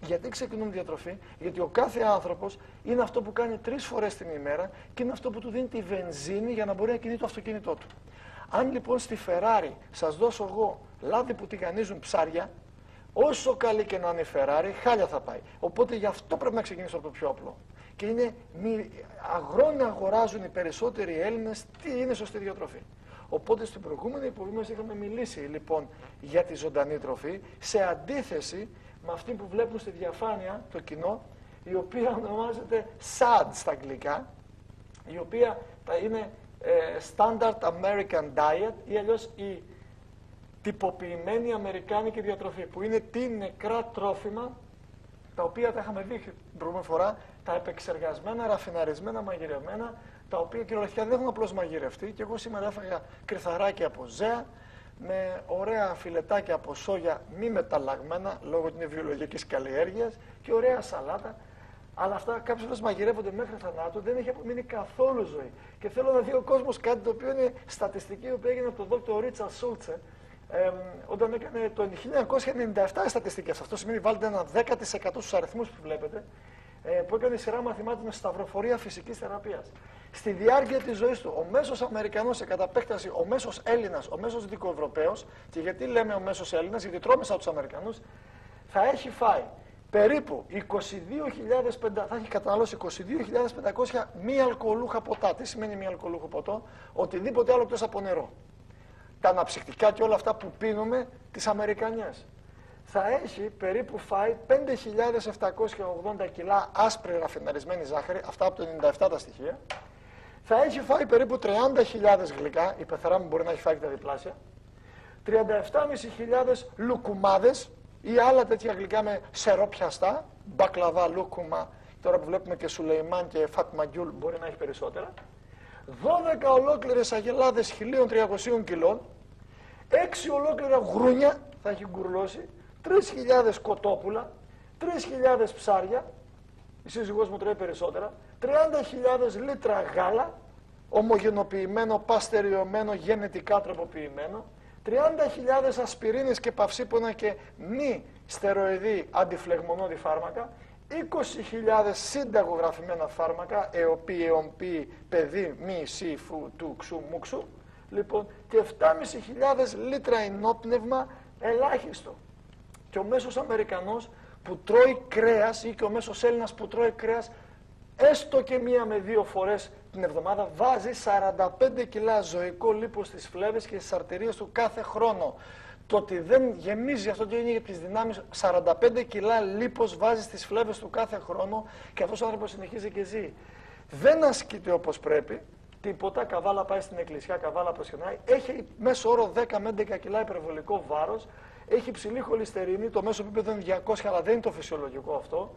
Γιατί ξεκινούν διατροφή? Γιατί ο κάθε άνθρωπος είναι αυτό που κάνει 3 φορές την ημέρα και είναι αυτό που του δίνει τη βενζίνη για να μπορεί να κινεί το αυτοκίνητό του. Αν λοιπόν στη Ferrari σας δώσω εγώ λάδι που τηγανίζουν ψάρια, όσο καλή και να είναι η Ferrari, χάλια θα πάει. Οπότε γι' αυτό πρέπει να ξεκινήσω από το πιο απλό. Και είναι αγρό να αγοράζουν οι περισσότεροι Έλληνες τι είναι σωστή διατροφή. Οπότε στην προηγούμενη εκπομπή μας είχαμε μιλήσει λοιπόν για τη ζωντανή τροφή, σε αντίθεση με αυτή που βλέπουν στη διαφάνεια το κοινό, η οποία ονομάζεται SAD στα αγγλικά, η οποία είναι Standard American Diet ή αλλιώς η τυποποιημένη αμερικάνικη διατροφή, που είναι τι νεκρά τρόφιμα, τα οποία τα είχαμε δει την προηγούμενη φορά, τα επεξεργασμένα, ραφιναρισμένα, μαγειρεμένα, τα οποία κυριολεκτικά δεν έχουν απλώς μαγειρευτεί. Και εγώ σήμερα έφαγα κρυθαράκια από ζέα, με ωραία φιλετάκια από σόγια μη μεταλλαγμένα, λόγω της βιολογικής καλλιέργειας, και ωραία σαλάτα. Αλλά αυτά κάποιες φορές μαγειρεύονται μέχρι θανάτου, δεν έχει απομείνει καθόλου ζωή. Και θέλω να δει ο κόσμος κάτι το οποίο είναι στατιστική, που έγινε από τον Δόκτωρ Ρίτσαρντ Σούλτσε, όταν έκανε το 1997 στατιστικές. Αυτό σημαίνει βάλτε ένα 10% στους αριθμούς που βλέπετε, που έκανε σειρά μαθημάτων με σταυροφορία φυσικής θεραπείας. Στη διάρκεια της ζωής του, ο μέσος Αμερικανός, σε κατά επέκταση, ο μέσος Έλληνας, ο μέσος Δυτικοευρωπαίος, και γιατί λέμε ο μέσος Έλληνας, γιατί τρώμε σαν τους Αμερικανούς, θα έχει φάει περίπου 22.500, θα έχει καταναλώσει 22.500 μη αλκοολούχα ποτά. Τι σημαίνει μη αλκοολούχο ποτό? Οτιδήποτε άλλο εκτός από νερό. Τα αναψυκτικά και όλα αυτά που πίνουμε, τις Αμερικανιές. Θα έχει περίπου φάει 5.780 κιλά άσπρη ραφιναρισμένη ζάχαρη, αυτά από το 97 τα στοιχεία. Θα έχει φάει περίπου 30.000 γλυκά, η πεθερά μου μπορεί να έχει φάει και τα διπλάσια. 37.500 λουκουμάδες ή άλλα τέτοια γλυκά με σερόπιαστά, μπακλαβά, λούκουμα, τώρα που βλέπουμε και Σουλεϊμάν και Φατμαγκιούλ μπορεί να έχει περισσότερα. 12 ολόκληρες αγελάδες 1.300 κιλών, 6 ολόκληρα γρούνια θα έχει γκουρλώσει, 3.000 κοτόπουλα, 3.000 ψάρια, η σύζυγός μου τρώει περισσότερα, 30.000 λίτρα γάλα, ομογενοποιημένο, παστεριωμένο, γενετικά τροποποιημένο, 30.000 ασπιρίνες και παυσίπονα και μη στεροειδή αντιφλεγμονώδη φάρμακα, 20.000 συνταγογραφημένα φάρμακα, ΕΟΠΗ, ΕΟΜΠΗ, παιδί, μη, σι, φου, του, ξου, μουξου, λοιπόν, και 7.500 λίτρα ενόπνευμα ελάχιστο. Και ο μέσος Αμερικανός που τρώει κρέας ή και ο μέσος Έλληνας που τρώει κρέας έστω και 1 με 2 φορές την εβδομάδα βάζει 45 κιλά ζωικό λίπος στις φλέβες και στις αρτηρίες του κάθε χρόνο. Το ότι δεν γεμίζει αυτό και είναι για τις δυνάμεις, 45 κιλά λίπος βάζει στις φλέβες του κάθε χρόνο και αυτός ο άνθρωπος συνεχίζει και ζει. Δεν ασκείται όπως πρέπει, τίποτα, καβάλα πάει στην εκκλησιά, καβάλα προσκυνάει, έχει μέσο όρο 10 με 11 κιλά υπερβολικό βάρος, έχει υψηλή χολυστερίνη, το μέσο επίπεδο είναι 200, αλλά δεν είναι το φυσιολογικό αυτό.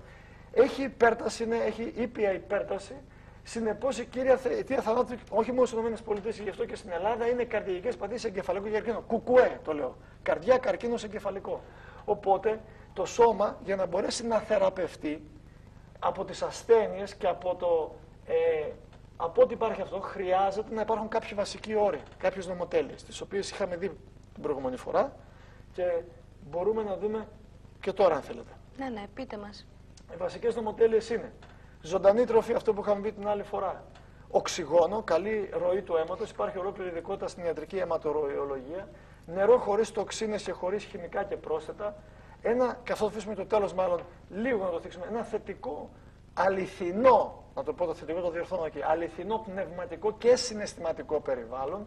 Έχει υπέρταση, έχει ήπια υπέρταση. Συνεπώς η κύρια αιτία θανάτου, όχι μόνο στις ΗΠΑ, γι' αυτό και στην Ελλάδα, είναι καρδιαγικές παθήσεις εγκεφαλικού καρκίνου. Κουκουέ το λέω. Καρδιά, καρκίνος, εγκεφαλικό. Οπότε το σώμα, για να μπορέσει να θεραπευτεί από τις ασθένειες και από ό,τι υπάρχει αυτό, χρειάζεται να υπάρχουν κάποιοι βασικοί όροι, κάποιες νομοτέλειες, τις οποίες είχαμε δει την προηγούμενη φορά και μπορούμε να δούμε και τώρα αν θέλετε. Ναι, πείτε μας. Οι βασικές νομοτέλειες είναι ζωντανή τροφή, αυτό που είχαμε πει την άλλη φορά. Οξυγόνο, καλή ροή του αίματος, υπάρχει ολόκληρη ειδικότητα στην ιατρική αιματοροϊολογία. Νερό χωρίς τοξίνες και χωρίς χημικά και πρόσθετα. Και αυτό το αφήσουμε το τέλος, μάλλον λίγο να το θίξουμε. Ένα θετικό, αληθινό, να το πω το θετικό, το διορθώνω εκεί, αληθινό πνευματικό και συναισθηματικό περιβάλλον.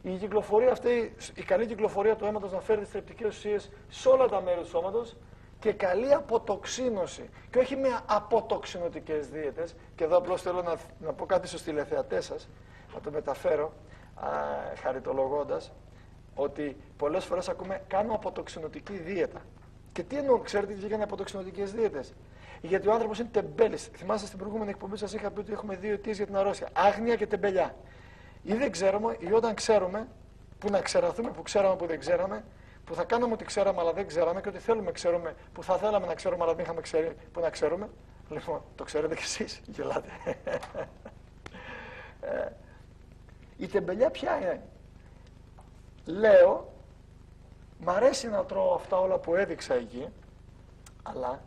Η κυκλοφορία αυτή, η καλή κυκλοφορία του αίματος να φέρει τις θρεπτικές ουσίες σε όλα τα μέρη του σώματος. Και καλή αποτοξίνωση. Και όχι με αποτοξινωτικές δίαιτες. Και εδώ απλώς θέλω να πω κάτι στους τηλεθεατές σας, να το μεταφέρω, χαριτολογώντας, ότι πολλές φορές ακούμε κάνω αποτοξινωτική δίαιτα. Και τι εννοώ, ξέρετε τι βγήκαν αποτοξινωτικές δίαιτες? Γιατί ο άνθρωπος είναι τεμπέλης. Θυμάστε στην προηγούμενη εκπομπή σας είχα πει ότι έχουμε 2 αιτίες για την αρρώστια. Άγνοια και τεμπελιά. Ή δεν ξέρουμε, ή όταν ξέρουμε, που να ξεραθούμε που ξέραμε που δεν ξέραμε, που θα κάναμε ότι ξέραμε αλλά δεν ξέραμε, και ότι θέλουμε ξέρουμε που θα θέλαμε να ξέρουμε αλλά δεν είχαμε ξέρει που να ξέρουμε. Λοιπόν, το ξέρετε κι εσείς, γελάτε. Η τεμπελιά ποια είναι? Λέω, μ' αρέσει να τρώω αυτά όλα που έδειξα εκεί, Αλλά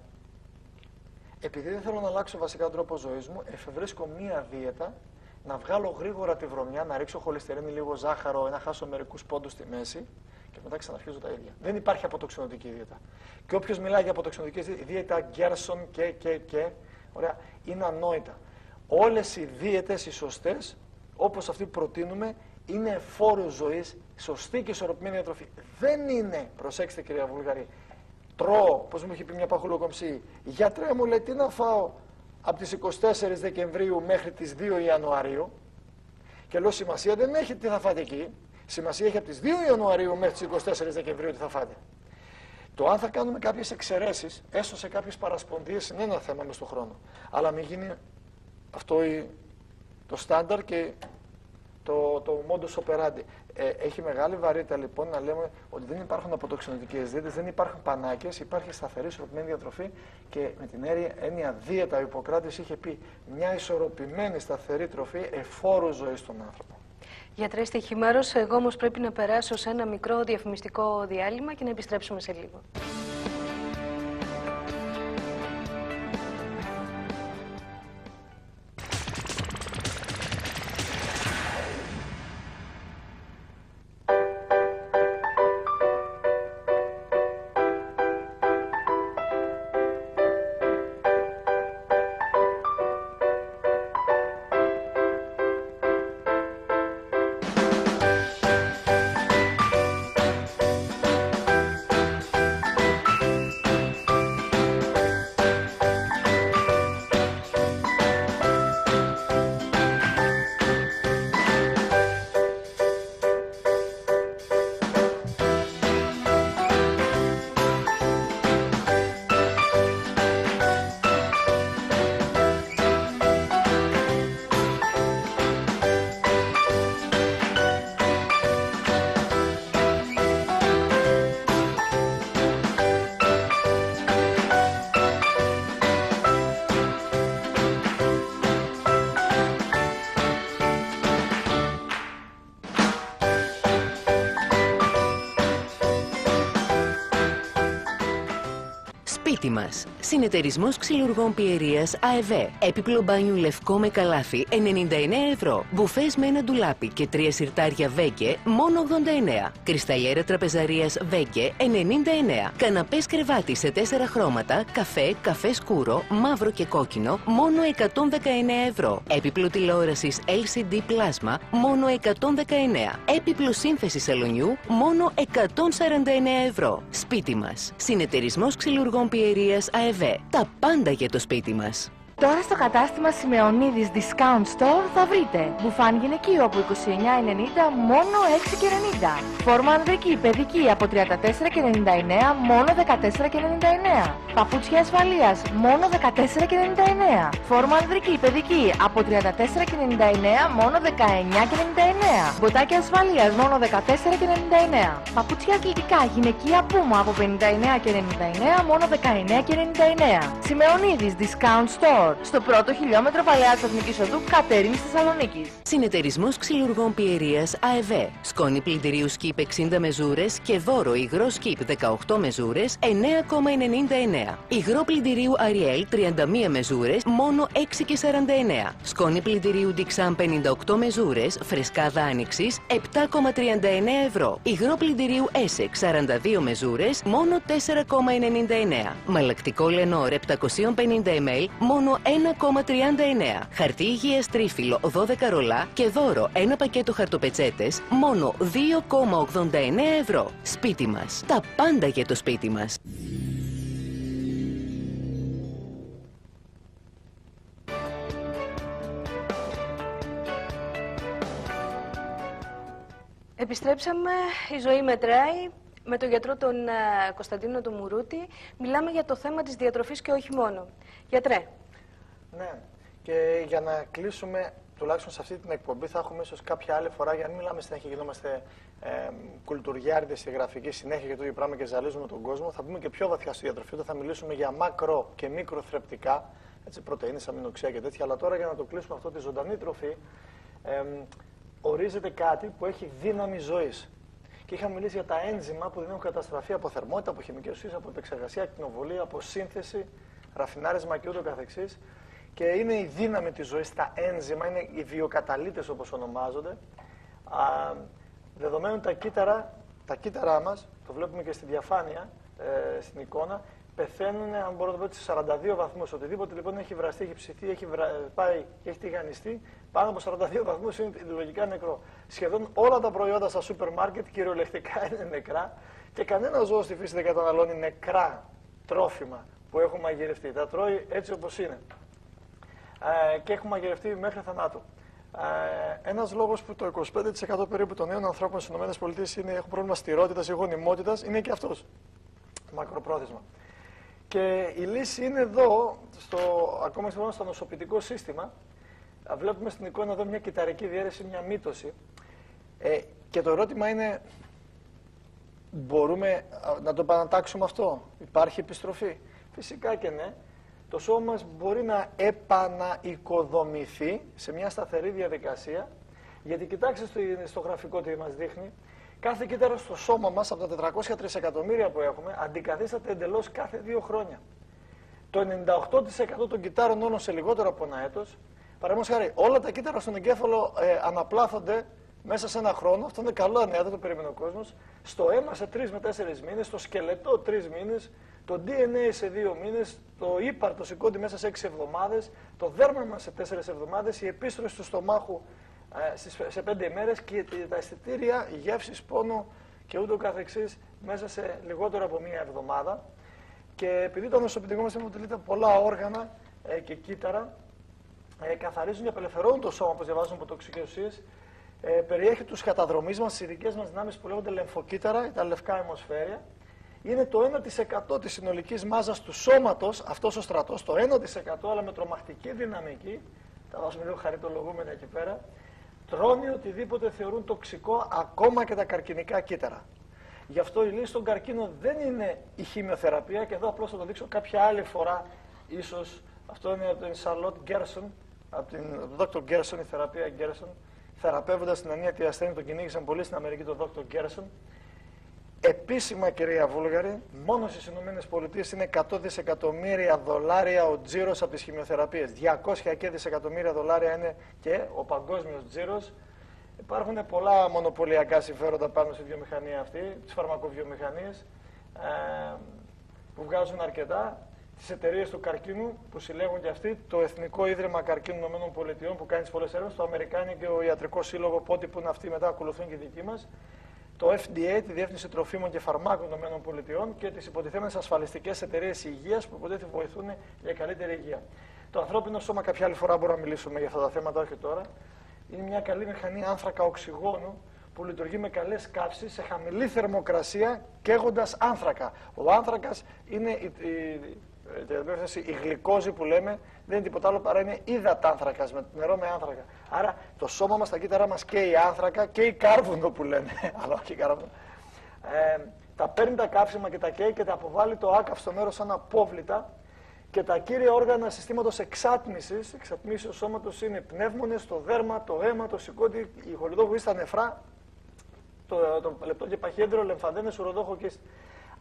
επειδή δεν θέλω να αλλάξω βασικά τον τρόπο ζωής μου, εφευρίσκω μία δίαιτα να βγάλω γρήγορα τη βρωμιά, να ρίξω χολυστερίνη, λίγο ζάχαρο, να χάσω μερικούς πόντους στη μέση και μετά ξαναρχίζω τα ίδια. Δεν υπάρχει αποτοξινωτική δίαιτα. Και όποιος μιλάει για αποτοξινωτική δίαιτα, Γκέρσον και, ωραία, είναι ανόητα. Όλες οι δίαιτες, οι σωστές, όπως αυτή που προτείνουμε, είναι φόρους ζωής, σωστή και ισορροπημένη διατροφή. Δεν είναι, προσέξτε κυρία Βούλγαρη, τρώω, όπως μου είχε πει μια παχουλοκομψή, γιατρέ μου λέει τι να φάω από τις 24 Δεκεμβρίου μέχρι τις 2 Ιανουαρίου και λέω σημασία δεν έχει τι θα φάτε εκεί, σημασία έχει από τις 2 Ιανουαρίου μέχρι τις 24 Δεκεμβρίου τι θα φάτε. Το αν θα κάνουμε κάποιες εξαιρέσεις, έστω σε κάποιες παρασπονδίες, είναι ένα θέμα μες στον χρόνο. Αλλά μην γίνει αυτό το στάνταρ και το modus operandi. Έχει μεγάλη βαρύτητα λοιπόν να λέμε ότι δεν υπάρχουν αποτοξινωτικές δίαιτες, δεν υπάρχουν πανάκες, υπάρχει σταθερή ισορροπημένη διατροφή και με την έννοια δίαιτα ο Ιπποκράτης είχε πει μια ισορροπημένη σταθερή τροφή εφόρου ζωής στον άνθρωπο. Γιατρέ, στοιχημέρος, εγώ όμως πρέπει να περάσω σε ένα μικρό διαφημιστικό διάλειμμα και να επιστρέψουμε σε λίγο. Σπίτι μας. Συνεταιρισμός ξυλουργών πιερίας ΑΕΒ. Έπιπλο μπάνιου λευκό με καλάθι 99 ευρώ. Μπουφές με ένα ντουλάπι και 3 σιρτάρια Βέγκε μόνο 89. Κρυσταλλιέρα τραπεζαρίας Βέγκε 99. Καναπές κρεβάτι σε 4 χρώματα, καφέ σκούρο, μαύρο και κόκκινο μόνο 119 ευρώ. Έπιπλο τηλεόρασης LCD πλάσμα μόνο 119. Έπιπλο σύνθεση σαλονιού μόνο 149 ευρώ. Σπίτι μας. Συνεταιρισμός ξυλουργών πιερίας ΑΕΒ. Τα πάντα για το σπίτι μας. Τώρα στο κατάστημα Σιμεωνίδης Discount Store θα βρείτε μπουφάν γυναικείο από 29,90 μόνο 6,90. Φόρμα ανδρική παιδική από 34,99 μόνο 14,99. Παπούτσια ασφαλείας μόνο 14,99. Φόρμα ανδρική παιδική από 34,99 μόνο 19,99. Μποτάκια ασφαλείας μόνο 14,99. Παπούτσια αθλητικά γυναικεία Πούμα από 59,99 μόνο 19,99. Σιμεωνίδης Discount Store. Στο πρώτο χιλιόμετρο Παλαιάς Εθνικής Οδού Κατερίνης Θεσσαλονίκης. Συνεταιρισμός ξυλουργών πιερίας ΑΕΒ. Σκόνη πλυντηρίου σκιπ 60 μεζούρες και δώρο υγρό σκιπ 18 μεζούρες 9,99. Υγρό πλυντηρίου Αριέλ 31 μεζούρες μόνο 6,49. Σκόνη πλυντηρίου Dixam 58 μεζούρες φρεσκάδα άνοιξης 7,39 ευρώ. Υγρό πλυντηρίου Essex 42 μεζούρες μόνο 4,99. Μαλακτικό Lenor 750 ml μόνο 1,39. Χαρτί υγείας τρίφυλλο 12 ρολά και δώρο ένα πακέτο χαρτοπετσέτες μόνο 2,89 ευρώ. Σπίτι μας. Τα πάντα για το σπίτι μας. Επιστρέψαμε, η ζωή μετράει. Με τον γιατρό τον Κωνσταντίνο τον Μουρούτη μιλάμε για το θέμα της διατροφής και όχι μόνο. Γιατρέ. Ναι, και για να κλείσουμε, τουλάχιστον σε αυτή την εκπομπή, θα έχουμε ίσως κάποια άλλη φορά, για να μην μιλάμε συνέχεια και γινόμαστε κουλτουριάριδες στη γραφική συνέχεια για το ίδιο πράγμα και ζαλίζουμε τον κόσμο. Θα μπούμε και πιο βαθιά στη διατροφή, όταν θα μιλήσουμε για μακρο και μικροθρεπτικά, έτσι, πρωτεΐνες, αμινοξέα και τέτοια. Αλλά τώρα για να το κλείσουμε αυτό, τη ζωντανή τροφή, ορίζεται κάτι που έχει δύναμη ζωής. και είχαμε μιλήσει για τα ένζημα που δεν έχουν καταστραφεί από θερμότητα, από χημικές ουσίες, από επεξεργασία, ακτινοβολία, από σύνθεση, ραφινάρισμα και ούτω καθεξής. Και είναι η δύναμη της ζωής, τα ένζημα, είναι οι βιοκαταλύτες όπως ονομάζονται. Δεδομένου τα κύτταρά μας, το βλέπουμε και στη διαφάνεια, στην εικόνα, πεθαίνουν, αν μπορώ να το πω, σε 42 βαθμούς. Οτιδήποτε λοιπόν έχει βραστεί, έχει ψηθεί, έχει πάει και έχει τηγανιστεί, πάνω από 42 βαθμούς είναι λογικά νεκρό. Σχεδόν όλα τα προϊόντα στα σούπερ μάρκετ κυριολεκτικά είναι νεκρά και κανένα ζώο στη φύση δεν καταναλώνει νεκρά τρόφιμα που έχουν μαγειρευτεί. Τα τρώει έτσι όπως είναι. Και έχουν μαγειρευτεί μέχρι θανάτου. Ένας λόγος που το 25% περίπου των νέων ανθρώπων στις ΗΠΑ έχουν πρόβλημα στηρότητας ή γονιμότητας είναι και αυτός. Μακροπρόθεσμα. Και η λύση είναι εδώ, ακόμα στο νοσοποιητικό σύστημα. Βλέπουμε στην εικόνα εδώ μια κυταρική διαίρεση, μια μύτωση. Και το ερώτημα είναι, μπορούμε να το επανατάξουμε αυτό? Υπάρχει επιστροφή? Φυσικά και ναι. Το σώμα μας μπορεί να επαναοικοδομηθεί σε μια σταθερή διαδικασία, γιατί κοιτάξτε στο γραφικό τι μας δείχνει. Κάθε κύτταρο στο σώμα μας, από τα 400 τρισεκατομμύρια που έχουμε, αντικαθίσταται εντελώς κάθε 2 χρόνια. Το 98% των κυττάρων όλων σε λιγότερο από ένα έτος, παραδείγματος χάρη, όλα τα κύτταρα στον εγκέφαλο αναπλάθονται μέσα σε ένα χρόνο. Αυτό είναι καλό νέα, δεν το περίμενε ο κόσμος. Στο αίμα σε 3 με 4 μήνες, στο σκελετό 3 μήνες, το DNA σε 2 μήνες, το ύπαρ, το σηκώνει μέσα σε 6 εβδομάδες, το δέρμα μας σε 4 εβδομάδες, η επίστρωση του στομάχου σε 5 ημέρες και τα αισθητήρια, η γεύση, πόνο και ούτω καθεξής μέσα σε λιγότερο από 1 εβδομάδα. Και επειδή το νοσοποιητικό μας αποτελείται πολλά όργανα και κύτταρα, καθαρίζουν και απελευθερώνουν το σώμα, όπως διαβάζουμε από τοξικές ουσίες, περιέχει τους καταδρομείς μας, τις ειδικές μας δυνάμεις που λέγονται λεμφοκύτταρα, τα λευκά αιμοσφαίρια. Είναι το 1% της συνολικής μάζας του σώματος, αυτός ο στρατός, το 1%, αλλά με τρομακτική δυναμική, τα βάζουμε λίγο χαριτολογούμενα εκεί πέρα, τρώνε οτιδήποτε θεωρούν τοξικό, ακόμα και τα καρκινικά κύτταρα. Γι' αυτό η λύση στον καρκίνο δεν είναι η χημειοθεραπεία, και εδώ απλώς θα το δείξω κάποια άλλη φορά, ίσως. Αυτό είναι από την Σαρλότ Γκέρσον, από τον Dr. Γκέρσον, η θεραπεία Γκέρσον. Θεραπεύοντας την ανίατη ασθένεια, τον κυνήγησαν πολύ στην Αμερική τον Dr. Γκέρσον. Επίσημα, κυρία Βούλγαρη, μόνο στις ΗΠΑ είναι 100 δισεκατομμύρια δολάρια ο τζίρος από τις χημειοθεραπείες. 200 και δισεκατομμύρια δολάρια είναι και ο παγκόσμιος τζίρος. Υπάρχουν πολλά μονοπωλιακά συμφέροντα πάνω στη βιομηχανία αυτή, τις φαρμακοβιομηχανίες, που βγάζουν αρκετά. Τις εταιρείες του καρκίνου που συλλέγουν και αυτοί, το Εθνικό Ίδρυμα Καρκίνου ΗΠΑ που κάνει τις πολλές έρευνες, το Αμερικάνικο Ιατρικό Σύλλογο, πότε που είναι αυτοί μετά ακολουθούν και οι δικοί μας, το FDA, τη Διεύθυνση Τροφίμων και Φαρμάκων των ΗΠΑ και τις υποτιθέμενες ασφαλιστικές εταιρείες υγείας που υποτίθεται βοηθούν για καλύτερη υγεία. Το ανθρώπινο σώμα, κάποια άλλη φορά μπορούμε να μιλήσουμε για αυτά τα θέματα, όχι τώρα. Είναι μια καλή μηχανή άνθρακα οξυγόνου που λειτουργεί με καλές καύσεις σε χαμηλή θερμοκρασία καίγοντας άνθρακα. Ο άνθρακας είναι η γλυκόζη που λέμε, δεν είναι τίποτα άλλο παρά είναι υδατάνθρακας, με νερό με άνθρακα. Άρα το σώμα μας, τα κύτταρά μας καίει άνθρακα και η κάρβουνο που λένε, αλλά όχι κάρβουνο. Τα παίρνει τα καύσιμα και τα καίει και τα αποβάλλει το άκαυστο μέρος σαν απόβλητα. Και τα κύρια όργανα συστήματος εξατμίσεως σώματος είναι πνεύμονες, το δέρμα, το αίμα, το σηκώτη, η χολιδόχου στα νεφρά, το λεπτό και παχύέντρο, λεμφαδένες, ουροδόχο και...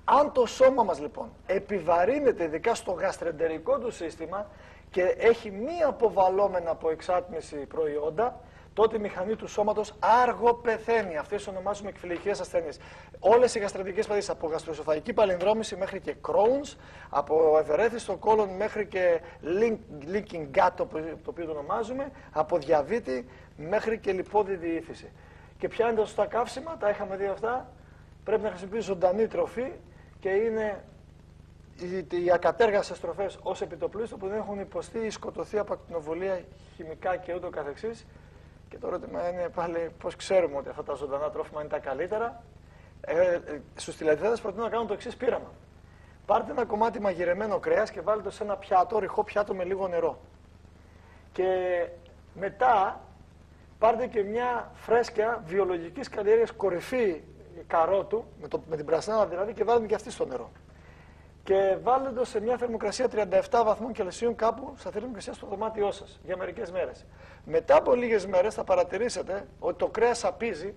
Αν το σώμα μας λοιπόν επιβαρύνεται ειδικά στο γαστρεντερικό του σύστημα και έχει μη αποβαλλόμενα από εξάτμιση προϊόντα, τότε η μηχανή του σώματος άργο πεθαίνει. Αυτές ονομάζουμε εκφυλικικές ασθένειες. Όλες οι γαστρεντερικές παθήσεις, από γαστροεσοφαγική παλινδρόμηση μέχρι και Crohn's, από ευερέθιστο κόλον μέχρι και leaking gut, το οποίο το ονομάζουμε, από διαβήτη μέχρι και λιπόδη διήθηση. Και ποια είναι τα σωστά καύσιμα, τα είχαμε δει αυτά. Πρέπει να χρησιμοποιήσει ζωντανή τροφή και είναι οι ακατέργαστες τροφές ως επιτοπλίστων που δεν έχουν υποστεί ή σκοτωθεί από ακτινοβολία, χημικά και ούτω καθεξής. Και το ερώτημα είναι πάλι πώς ξέρουμε ότι αυτά τα ζωντανά τρόφιμα είναι τα καλύτερα. Στους τηλεθεατές προτείνω να κάνουν το εξής πείραμα. Πάρτε ένα κομμάτι μαγειρεμένο κρέας και βάλτε το σε ένα πιάτο, ρηχό πιάτο με λίγο νερό. Και μετά πάρτε και μια φρέσκια βιολογικής καλλιέργειας κορυφή καρότου, με την πρασινάδα δηλαδή, και βάλτε και αυτή στο νερό. Και βάλτε το σε μια θερμοκρασία 37 βαθμών Κελσίου κάπου στα θερμοκρασία στο δωμάτιό σας για μερικές μέρες. Μετά από λίγες μέρες θα παρατηρήσετε ότι το κρέας απίζει,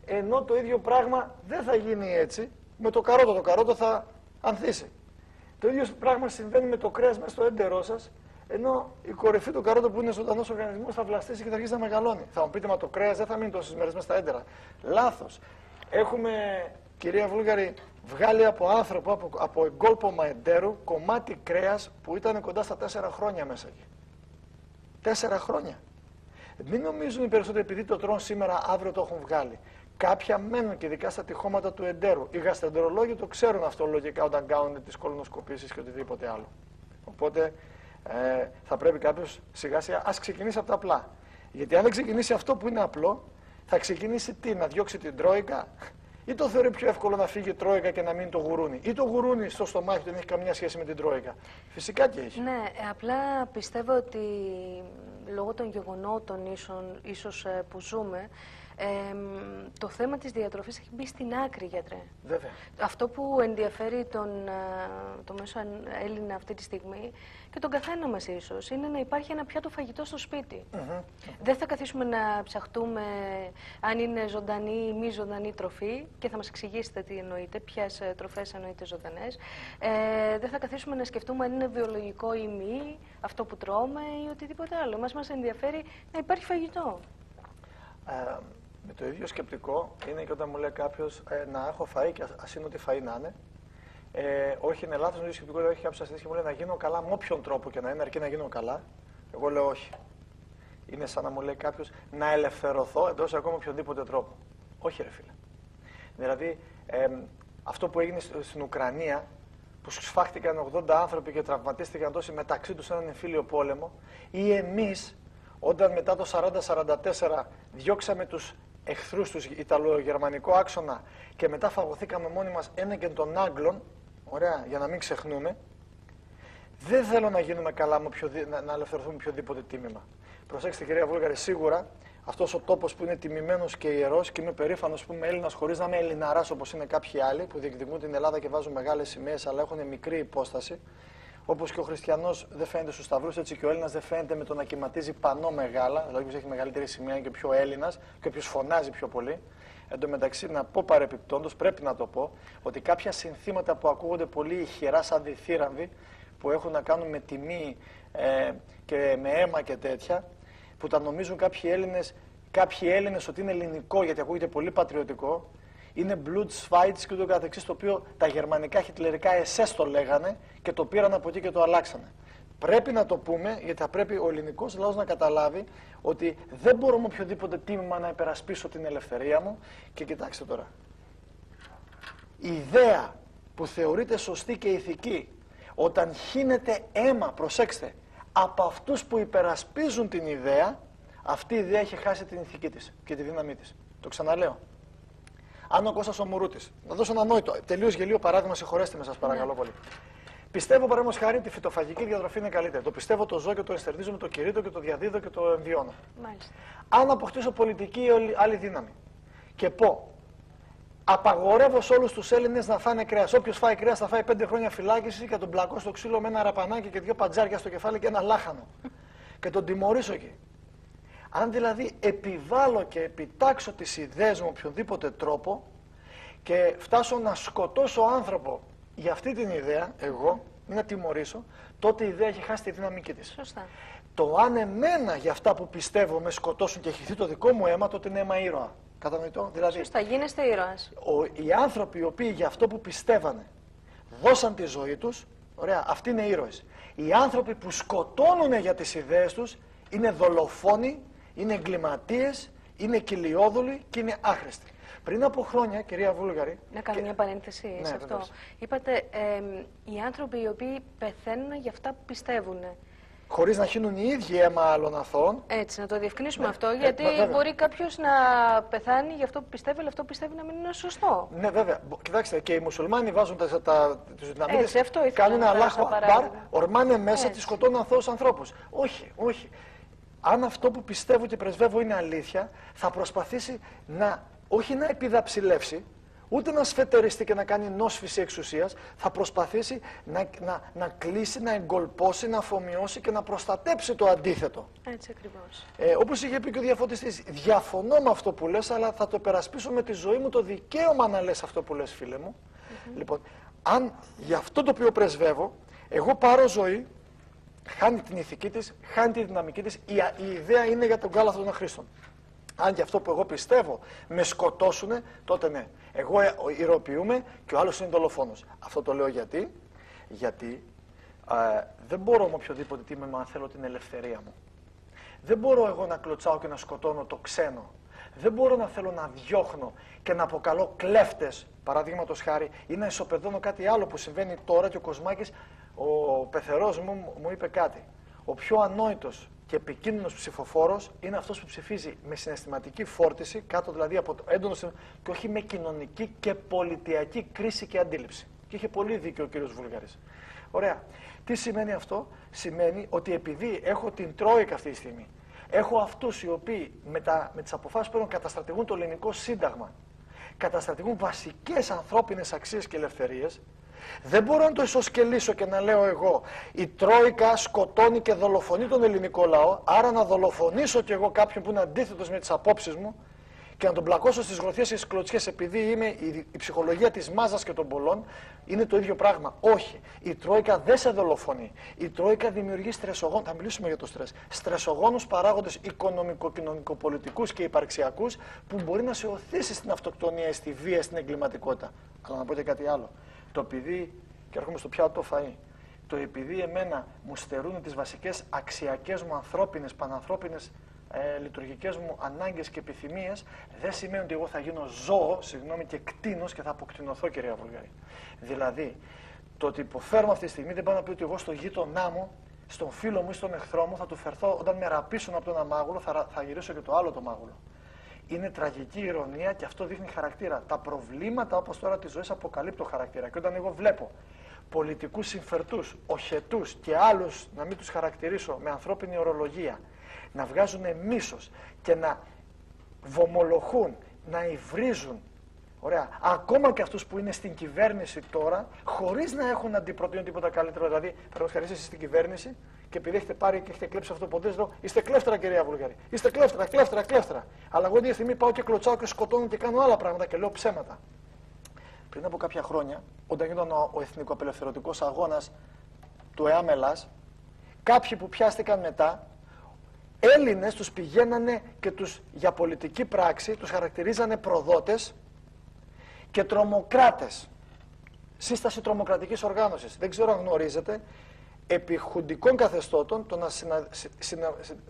ενώ το ίδιο πράγμα δεν θα γίνει έτσι με το καρότο. Το καρότο θα ανθίσει. Το ίδιο πράγμα συμβαίνει με το κρέας μέσα στο έντερό σας, ενώ η κορυφή του καρότου που είναι ζωντανός οργανισμός θα βλαστήσει και θα αρχίσει να μεγαλώνει. Θα μου πείτε, μα το κρέας δεν θα μείνει τόσες μέρες μέσα στα έντερα. Λάθος. Έχουμε, κυρία Βούλγαρη, βγάλει από άνθρωπο, από εγκόλπωμα εντέρου, κομμάτι κρέας που ήταν κοντά στα 4 χρόνια μέσα εκεί. 4 χρόνια. Μην νομίζουν οι περισσότεροι επειδή το τρώνε σήμερα, αύριο το έχουν βγάλει. Κάποια μένουν και ειδικά στα τυχώματα του εντέρου. Οι γαστρεντερολόγοι το ξέρουν αυτό λογικά όταν κάνουν τις κολονοσκοπήσεις και οτιδήποτε άλλο. Οπότε θα πρέπει κάποιος σιγά σιγά ας ξεκινήσει από τα απλά. Γιατί αν δεν ξεκινήσει αυτό που είναι απλό, θα ξεκινήσει τι, να διώξει την τρόικα, ή το θεωρεί πιο εύκολο να φύγει η τρόικα και να μείνει το γουρούνι, ή το γουρούνι στο στομάχι δεν έχει καμία σχέση με την τρόικα. Φυσικά και έχει. Ναι, απλά πιστεύω ότι λόγω των γεγονότων ίσως που ζούμε, το θέμα της διατροφής έχει μπει στην άκρη, γιατρέ. Βέβαια. Αυτό που ενδιαφέρει το μέσο Έλληνα αυτή τη στιγμή και τον καθένα μας ίσως είναι να υπάρχει ένα πιάτο φαγητό στο σπίτι. Δεν θα καθίσουμε να ψαχτούμε αν είναι ζωντανή ή μη ζωντανή τροφή και θα μας εξηγήσετε τι εννοείτε, ποιες τροφές εννοείτε ζωντανές. Δεν θα καθίσουμε να σκεφτούμε αν είναι βιολογικό ή μη αυτό που τρώμε ή οτιδήποτε άλλο. Μας ενδιαφέρει να υπάρχει φαγητό. Με το ίδιο σκεπτικό είναι και όταν μου λέει κάποιος να έχω φαΐ και ας είναι ό,τι φαΐ να είναι. Όχι, είναι λάθος. Με το ίδιο σκεπτικό λέει: όχι, κάποιος ασθενής και μου λέει να γίνω καλά με όποιον τρόπο και να είναι, αρκεί να γίνω καλά. Εγώ λέω όχι. Είναι σαν να μου λέει κάποιος να ελευθερωθώ εντός ακόμα οποιοδήποτε τρόπο. Όχι, ρε φίλε. Δηλαδή, αυτό που έγινε στην Ουκρανία, που σφάχτηκαν 80 άνθρωποι και τραυματίστηκαν τόσοι μεταξύ τους έναν εμφύλιο πόλεμο, ή εμείς, όταν μετά το 40-44 διώξαμε τους εχθρούς του Ιταλο-Γερμανικό άξονα και μετά φαγωθήκαμε μόνοι μας ένεκεν των Άγγλων, ωραία, για να μην ξεχνούμε, δεν θέλω να γίνουμε καλά να ελευθερωθούμε οποιοδήποτε τίμημα. Προσέξτε, κυρία Βούλγαρη, σίγουρα αυτός ο τόπος που είναι τιμημένος και ιερός και είμαι περήφανος που είμαι Έλληνας χωρίς να είμαι Ελληναράς όπως είναι κάποιοι άλλοι που διεκδικούν την Ελλάδα και βάζουν μεγάλες σημαίες αλλά έχουν μικρή υπόσταση. Όπως και ο χριστιανός δεν φαίνεται στους σταυρούς, έτσι και ο Έλληνας δεν φαίνεται με το να κυματίζει πανό μεγάλα, δηλαδή όποιος έχει μεγαλύτερη σημαία και πιο Έλληνας και όποιος φωνάζει πιο πολύ. Εν τω μεταξύ, να πω παρεπιπτόντως, πρέπει να το πω, ότι κάποια συνθήματα που ακούγονται πολύ ηχηρά σαν διθύραμβοι, που έχουν να κάνουν με τιμή και με αίμα και τέτοια, που τα νομίζουν κάποιοι Έλληνες ότι είναι ελληνικό, γιατί ακούγεται πολύ πατριωτικό, είναι Blutsfights και ούτω καθεξής, το οποίο τα γερμανικά χιτλερικά SS το λέγανε και το πήραν από εκεί και το αλλάξανε. Πρέπει να το πούμε, γιατί θα πρέπει ο ελληνικός λαός να καταλάβει ότι δεν μπορώ με οποιοδήποτε τίμημα να υπερασπίσω την ελευθερία μου. Και κοιτάξτε τώρα, η ιδέα που θεωρείται σωστή και ηθική, όταν χύνεται αίμα, προσέξτε, από αυτούς που υπερασπίζουν την ιδέα, αυτή η ιδέα έχει χάσει την ηθική της και τη δύναμή της. Το ξαναλέω. Αν ο Κώστας ο Μουρούτης, να δώσω ένα νόητο, τελείως γελίο παράδειγμα, συγχωρέστε με σας παρακαλώ πολύ. Πιστεύω παραδείγματος χάρη ότι η φυτοφαγική διατροφή είναι καλύτερη. Το πιστεύω, το ζω και το ενστερνίζω, με το κηρύττω και το διαδίδω και το εμβιώνω. Μάλιστα. Αν αποκτήσω πολιτική ή άλλη δύναμη και πω, απαγορεύω σε όλους τους Έλληνες να φάνε κρέας. Όποιος φάει κρέας θα φάει 5 χρόνια φυλάκιση και τον πλακώ στο ξύλο με ένα ραπανάκι και 2 παντζάρια στο κεφάλι και ένα λάχανο. Και τον τιμωρήσω εκεί. Αν δηλαδή επιβάλλω και επιτάξω τις ιδέες μου με οποιονδήποτε τρόπο και φτάσω να σκοτώσω άνθρωπο για αυτή την ιδέα, εγώ, ή να τιμωρήσω, τότε η ιδέα έχει χάσει τη δυναμική της. Σωστά. Το αν εμένα για αυτά που πιστεύω με σκοτώσουν και χυθεί το δικό μου αίμα, τότε είναι αίμα ήρωα. Κατανοητό. Δηλαδή, σωστά, γίνεστε ήρωας. Οι άνθρωποι οι οποίοι για αυτό που πιστεύανε δώσαν τη ζωή τους, ωραία, αυτοί είναι ήρωες. Οι άνθρωποι που σκοτώνουν για τις ιδέες τους είναι δολοφόνοι, είναι εγκληματίες, είναι κυλιόδουλοι και είναι άχρηστοι. Πριν από χρόνια, κυρία Βούλγαρη... Να κάνω μια παρένθεση σε αυτό. Βεβαίως. Είπατε, οι άνθρωποι οι οποίοι πεθαίνουν για αυτά που πιστεύουν. Χωρίς να χύνουν οι ίδιοι αίμα άλλων αθώων. Έτσι, να το διευκρινίσουμε αυτό, γιατί μπορεί κάποιος να πεθάνει για αυτό που πιστεύει, αλλά αυτό που πιστεύει να μην είναι σωστό. Ναι, βέβαια. Κοιτάξτε, και οι μουσουλμάνοι βάζουν τους δυναμίτες, κάνουν να Αλάχου Ακμπάρ, ορμάνε μέσα και σκοτώνουν αθώους ανθρώπους. Όχι, όχι. Αν αυτό που πιστεύω και πρεσβεύω είναι αλήθεια, θα προσπαθήσει να, όχι να επιδαψιλεύσει, ούτε να σφετεριστεί και να κάνει νόσφυση εξουσίας, θα προσπαθήσει να κλείσει, να εγκολπώσει, να αφομοιώσει και να προστατέψει το αντίθετο. Έτσι ακριβώς. Όπως είχε πει και ο διαφωτιστής, διαφωνώ με αυτό που λες, αλλά θα το περασπίσω με τη ζωή μου το δικαίωμα να λες αυτό που λες, φίλε μου. Λοιπόν, αν για αυτό το οποίο πρεσβεύω, εγώ πάρω ζωή, χάνει την ηθική της, χάνει τη δυναμική της, η ιδέα είναι για τον κάλαθο των αχρήστων. Αν και αυτό που εγώ πιστεύω με σκοτώσουνε, τότε ναι. Εγώ ηρωοποιούμε και ο άλλος είναι δολοφόνος. Αυτό το λέω γιατί δεν μπορώ με οποιοδήποτε τίμημα αν θέλω την ελευθερία μου. Δεν μπορώ εγώ να κλωτσάω και να σκοτώνω το ξένο. Δεν μπορώ να θέλω να διώχνω και να αποκαλώ κλέφτες, παραδείγματος χάρη, ή να ισοπεδώνω κάτι άλλο που συμβαίνει τώρα. Και ο Κοσμάκης, ο πεθερός μου είπε κάτι. Ο πιο ανόητος και επικίνδυνος ψηφοφόρος είναι αυτός που ψηφίζει με συναισθηματική φόρτιση, κάτω δηλαδή από το έντονο και όχι με κοινωνική και πολιτιακή κρίση και αντίληψη. Και είχε πολύ δίκιο ο κύριος Βούλγαρης. Ωραία. Τι σημαίνει αυτό? Σημαίνει ότι επειδή έχω την Τρόικα αυτή τη στιγμή, έχω αυτούς οι οποίοι με τις αποφάσεις που παίρνουν καταστρατηγούν το ελληνικό σύνταγμα, καταστρατηγούν βασικές ανθρώπινες αξίες και ελευθερίες, δεν μπορώ να το ισοσκελίσω και να λέω εγώ η Τρόικα σκοτώνει και δολοφονεί τον ελληνικό λαό, άρα να δολοφονήσω κι εγώ κάποιον που είναι αντίθετος με τις απόψεις μου και να τον πλακώσω στις γροθιές και στις κλωτσιές επειδή είμαι η ψυχολογία της μάζας και των πολλών. Είναι το ίδιο πράγμα. Όχι. Η Τρόικα δεν σε δολοφονεί. Η Τρόικα δημιουργεί στρεσογόνους, θα μιλήσουμε για το στρες, στρεσογόνους παράγοντες οικονομικο-κοινωνικοπολιτικούς και υπαρξιακούς που μπορεί να σε οθήσει στην αυτοκτονία, στη βία, στην εγκληματικότητα. Αλλά να πω και κάτι άλλο. Το επειδή, και έρχομαι στο πιάτο το φαΐ, το επειδή εμένα μου στερούν τις βασικές αξιακές μου ανθρώπινες, πανανθρώπινες λειτουργικές μου ανάγκες και επιθυμίες, δεν σημαίνει ότι εγώ θα γίνω ζώο, συγγνώμη, και κτήνος και θα αποκτηνωθώ, κυρία Βουλγαρή. Δηλαδή, το ότι υποφέρουμε αυτή τη στιγμή δεν πάει να πει ότι εγώ στο γείτονά μου, στον φίλο μου ή στον εχθρό μου θα του φερθώ όταν με ραπίσουν από τον αμάγουλο, θα γυρίσω και το άλλο το μάγουλο. Είναι τραγική ηρωνία και αυτό δείχνει χαρακτήρα. Τα προβλήματα όπως τώρα της ζωής αποκαλύπτουν χαρακτήρα. Και όταν εγώ βλέπω πολιτικούς συμφερτούς, οχετούς και άλλους, να μην τους χαρακτηρίσω με ανθρώπινη ορολογία, να βγάζουν μίσος και να βομολοχούν, να υβρίζουν, ωραία, ακόμα και αυτούς που είναι στην κυβέρνηση τώρα, χωρίς να έχουν να αντιπροτείνουν τίποτα καλύτερο. Δηλαδή, παραδείγματος χάρη, εσείς στην κυβέρνηση και επειδή έχετε πάρει και έχετε κλέψει αυτό το ποντέζο, είστε κλέφτρα, κυρία Βουλγαρή. Είστε κλέφτρα. Αλλά εγώ την στιγμή πάω και κλωτσάω και σκοτώνω και κάνω άλλα πράγματα και λέω ψέματα. Πριν από κάποια χρόνια, όταν γινόταν ο εθνικοαπελευθερωτικός αγώνας του ΕΑΜΕΛΑΣ, κάποιοι που πιάστηκαν μετά, Έλληνες τους πηγαίνανε και για πολιτική πράξη τους χαρακτηρίζανε προδότες και τρομοκράτες. Σύσταση τρομοκρατικής οργάνωσης. Δεν ξέρω αν γνωρίζετε, επί χουντικών καθεστώτων το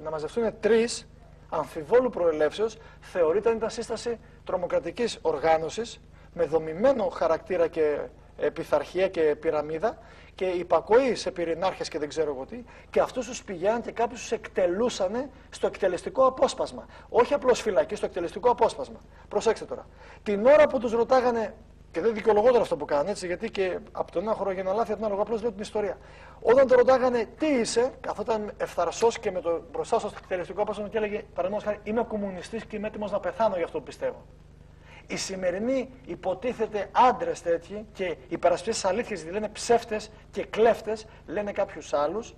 να μαζευτούν τρεις αμφιβόλου προελεύσεως θεωρείται ότι ήταν σύσταση τρομοκρατικής οργάνωσης με δομημένο χαρακτήρα και πειθαρχία και πυραμίδα και υπακοή σε πυρηνάρχες και δεν ξέρω εγώ τι, και αυτούς τους πηγαίναν και κάποιους τους εκτελούσαν στο εκτελεστικό απόσπασμα. Όχι απλώς φυλακή, στο εκτελεστικό απόσπασμα. Προσέξτε τώρα. Την ώρα που τους ρωτάγανε, και δεν δικαιολογώ τώρα αυτό που κάνανε, έτσι, γιατί και από τον ένα χώρο έγινα λάθη, από τον άλλο απλώς λέω την ιστορία. Όταν το ρωτάγανε τι είσαι, καθόταν ευθαρσός και με το μπροστά στο εκτελεστικό απόσπασμα και έλεγε, παραδείγματος χάρη, είμαι κομμουνιστής και είμαι έτοιμος να πεθάνω για αυτό που πιστεύω. Οι σημερινοί υποτίθεται άντρες τέτοιοι και υπερασπιστές αλήθειες, δηλαδή λένε ψεύτες και κλέφτες, λένε κάποιους άλλους.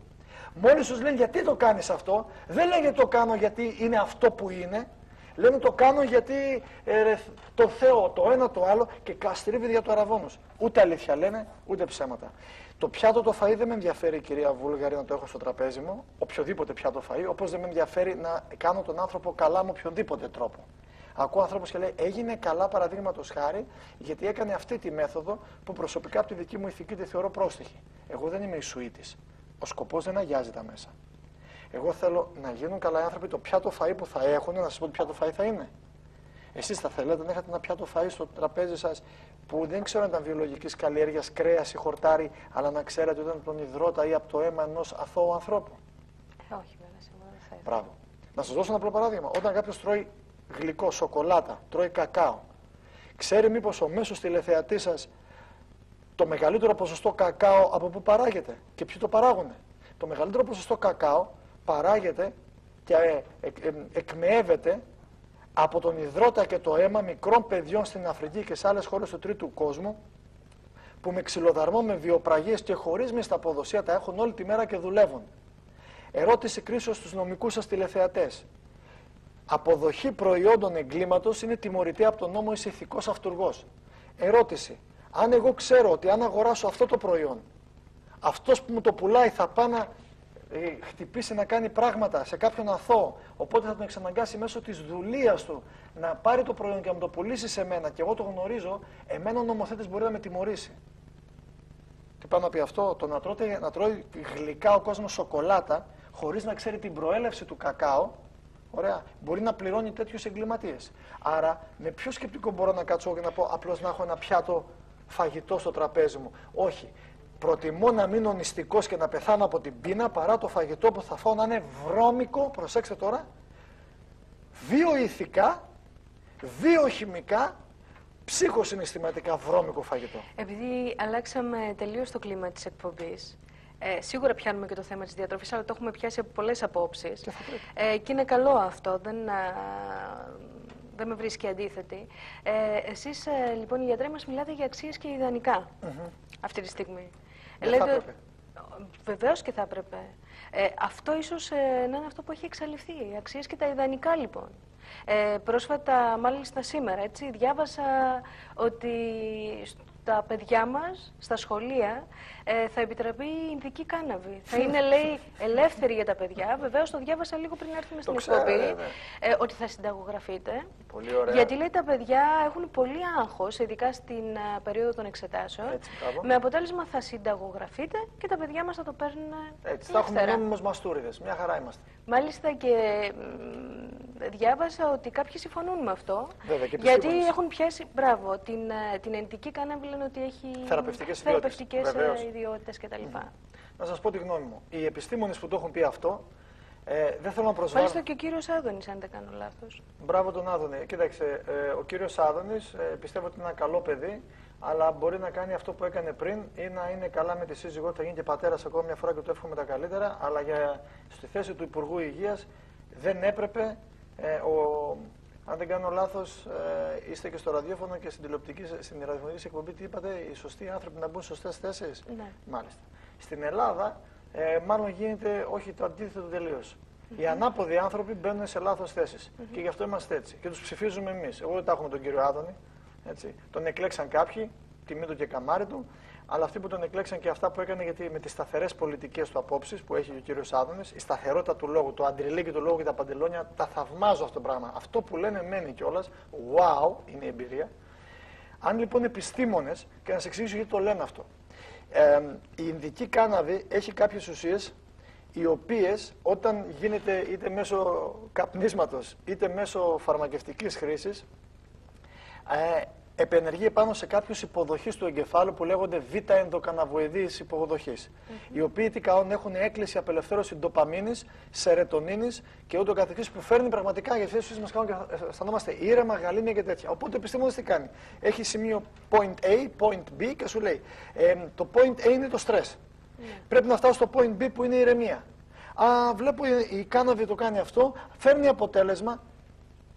Μόλις τους λένε γιατί το κάνεις αυτό, δεν λένε το κάνω γιατί είναι αυτό που είναι. Λένε το κάνω γιατί το Θεό, το ένα το άλλο και καστρίβει για το αραβόνος. Ούτε αλήθεια λένε, ούτε ψέματα. Το πιάτο το φαΐ δεν με ενδιαφέρει, κυρία Βούλγαρη, να το έχω στο τραπέζι μου, οποιοδήποτε πιάτο φαΐ, όπως δεν με ενδιαφέρει να κάνω τον άνθρωπο καλά με οποιονδήποτε τρόπο. Ακούω ανθρώπους και λέει έγινε καλά, παραδείγματος χάρη, γιατί έκανε αυτή τη μέθοδο που προσωπικά από τη δική μου ηθική τη θεωρώ πρόστιχη. Εγώ δεν είμαι Ιησουήτης. Ο σκοπός δεν αγιάζει τα μέσα. Εγώ θέλω να γίνουν καλά οι άνθρωποι. Το πιάτο φαΐ που θα έχουν, να σας πω τι πιάτο φαΐ θα είναι. Εσείς θα θέλετε να έχετε ένα πιάτο φαΐ στο τραπέζι σας που δεν ξέρω αν ήταν βιολογικής καλλιέργειας, κρέας ή χορτάρι, αλλά να ξέρετε ότι ήταν από τον υδρότα ή από το αίμα ενός αθώου ανθρώπου. Όχι, βέβαια, σίγουρα δεν θα ήθελα. Μπράβο. Να σας δώσω ένα απλό παράδειγμα. Όταν κάποιος τρώει γλυκό, σοκολάτα, τρώει κακάο, ξέρει μήπως ο μέσος τηλεθεατής σας το μεγαλύτερο ποσοστό κακάο από πού παράγεται και ποιοι το παράγουν? Το μεγαλύτερο ποσοστό κακάο παράγεται και εκμεεύεται από τον υδρότα και το αίμα μικρών παιδιών στην Αφρική και σε άλλες χώρες του τρίτου κόσμου, που με ξυλοδαρμό, με βιοπραγίες και χωρίς μισθαποδοσία τα έχουν όλη τη μέρα και δουλεύουν. Ερώτηση κρίσεως στους νομικούς σας τηλεθεατές. Αποδοχή προϊόντων εγκλήματος είναι τιμωρητή από τον νόμο, είσαι ηθικός αυτουργός. Ερώτηση. Αν εγώ ξέρω ότι αν αγοράσω αυτό το προϊόν, αυτός που μου το πουλάει θα πάει να χτυπήσει να κάνει πράγματα σε κάποιον αθώο, οπότε θα τον εξαναγκάσει μέσω της δουλείας του να πάρει το προϊόν και να μου το πουλήσει σε μένα και εγώ το γνωρίζω, εμένα ο νομοθέτης μπορεί να με τιμωρήσει. Τι πάνω να πει αυτό? Το να τρώει γλυκά ο κόσμος σοκολάτα χωρίς να ξέρει την προέλευση του κακάο, ωραία, μπορεί να πληρώνει τέτοιους εγκληματίες. Άρα με ποιο σκεπτικό μπορώ να κάτσω και να πω απλώς να έχω ένα πιάτο φαγητό στο τραπέζι μου? Όχι. Προτιμώ να μείνω νηστικός και να πεθάνω από την πείνα παρά το φαγητό που θα φάω να είναι βρώμικο, προσέξτε τώρα, βιοηθικά, βιοχημικά, ψυχοσυναισθηματικά βρώμικο φαγητό. Επειδή αλλάξαμε τελείως το κλίμα της εκπομπής, σίγουρα πιάνουμε και το θέμα της διατροφής, αλλά το έχουμε πιάσει από πολλές απόψεις. Και είναι καλό αυτό, δεν με βρίσκει αντίθετη. Εσείς λοιπόν οι γιατροί μας μιλάτε για αξίες και ιδανικά αυτή τη στιγμή. Λέτε, βεβαίως και θα έπρεπε. Αυτό ίσως να είναι αυτό που έχει εξαλειφθεί, οι αξίες και τα ιδανικά λοιπόν. Πρόσφατα, μάλιστα σήμερα, έτσι, διάβασα ότι στα παιδιά μας, στα σχολεία, θα επιτραπεί η ινδική κάναβη. Θα είναι, λέει, ελεύθερη για τα παιδιά. Βεβαίως το διάβασα λίγο πριν έρθουμε στην εκπομπή, ότι θα συνταγογραφείτε. Πολύ ωραία. Γιατί, λέει, τα παιδιά έχουν πολύ άγχος, ειδικά στην περίοδο των εξετάσεων. Έτσι, με αποτέλεσμα θα συνταγογραφείτε και τα παιδιά μας θα το παίρνουν έτσι. Θα έχουμε νόμιμους μαστούριδες. Μια χαρά είμαστε. Μάλιστα και διάβασα ότι κάποιοι συμφωνούν με αυτό. Βέβαια, και γιατί έχουν πιάσει, μπράβο, την ενδική κάναβη, λένε ότι έχει θεραπευτικές ιδιότητες κτλ. Να σας πω τη γνώμη μου. Οι επιστήμονες που το έχουν πει αυτό, δεν θέλω να προσβάλλω. Μάλιστα και ο κύριος Άδωνης, αν δεν κάνω λάθος. Μπράβο τον Άδωνη. Κοίταξε, ο κύριος Άδωνης πιστεύω ότι είναι ένα καλό παιδί, αλλά μπορεί να κάνει αυτό που έκανε πριν ή να είναι καλά με τη σύζυγό του, θα γίνει και πατέρας ακόμα μια φορά και του εύχομαι τα καλύτερα, αλλά στη θέση του Υπουργού Υγείας δεν έπρεπε, αν δεν κάνω λάθος, είστε και στο ραδιόφωνο και στην ραδιοφωνική εκπομπή, τι είπατε, οι σωστοί άνθρωποι να μπουν σε σωστές θέσεις. Ναι. Μάλιστα. Στην Ελλάδα, μάλλον γίνεται όχι το αντίθετο τελείως. Οι ανάποδοι άνθρωποι μπαίνουν σε λάθος θέσεις. Και γι' αυτό είμαστε έτσι. Και τους ψηφίζουμε εμείς. Εγώ δεν τα έχω με τον κύριο Άδωνη. Έτσι. Τον εκλέξαν κάποιοι, τιμή του και καμάρι του. Αλλά αυτοί που τον εκλέξαν και αυτά που έκανε, γιατί με τις σταθερές πολιτικές του απόψεις που έχει ο κύριος Άδωνης, η σταθερότητα του λόγου, το αντριλίκι του λόγου και τα παντελόνια, τα θαυμάζω αυτό το πράγμα. Αυτό που λένε μένει κιόλας. Wow, είναι η εμπειρία. Αν λοιπόν επιστήμονες, και να σας εξηγήσω γιατί το λένε αυτό. Η ινδική κάναβη έχει κάποιες ουσίες οι οποίες όταν γίνεται είτε μέσω καπνίσματος είτε μέσω φαρμακευτικής χρήσης επενεργεί πάνω σε κάποιους υποδοχείς του εγκεφάλου που λέγονται β-ενδοκαναβοειδείς υποδοχείς, οι οποίοι τι κάνουν, έχουν έκκληση απελευθέρωση ντοπαμίνης, σερετονίνης και ούτω καθεξής, που φέρνει πραγματικά για αυτές τις ουσίες μας κάνουν και αισθανόμαστε ήρεμα, γαλήνια και τέτοια. Οπότε ο επιστήμονας τι κάνει? Έχει σημείο point A, point B και σου λέει το point A είναι το stress. Πρέπει να φτάσει στο point B που είναι η ηρεμία. Βλέπω η κάναβη το κάνει αυτό, φέρνει αποτέλεσμα,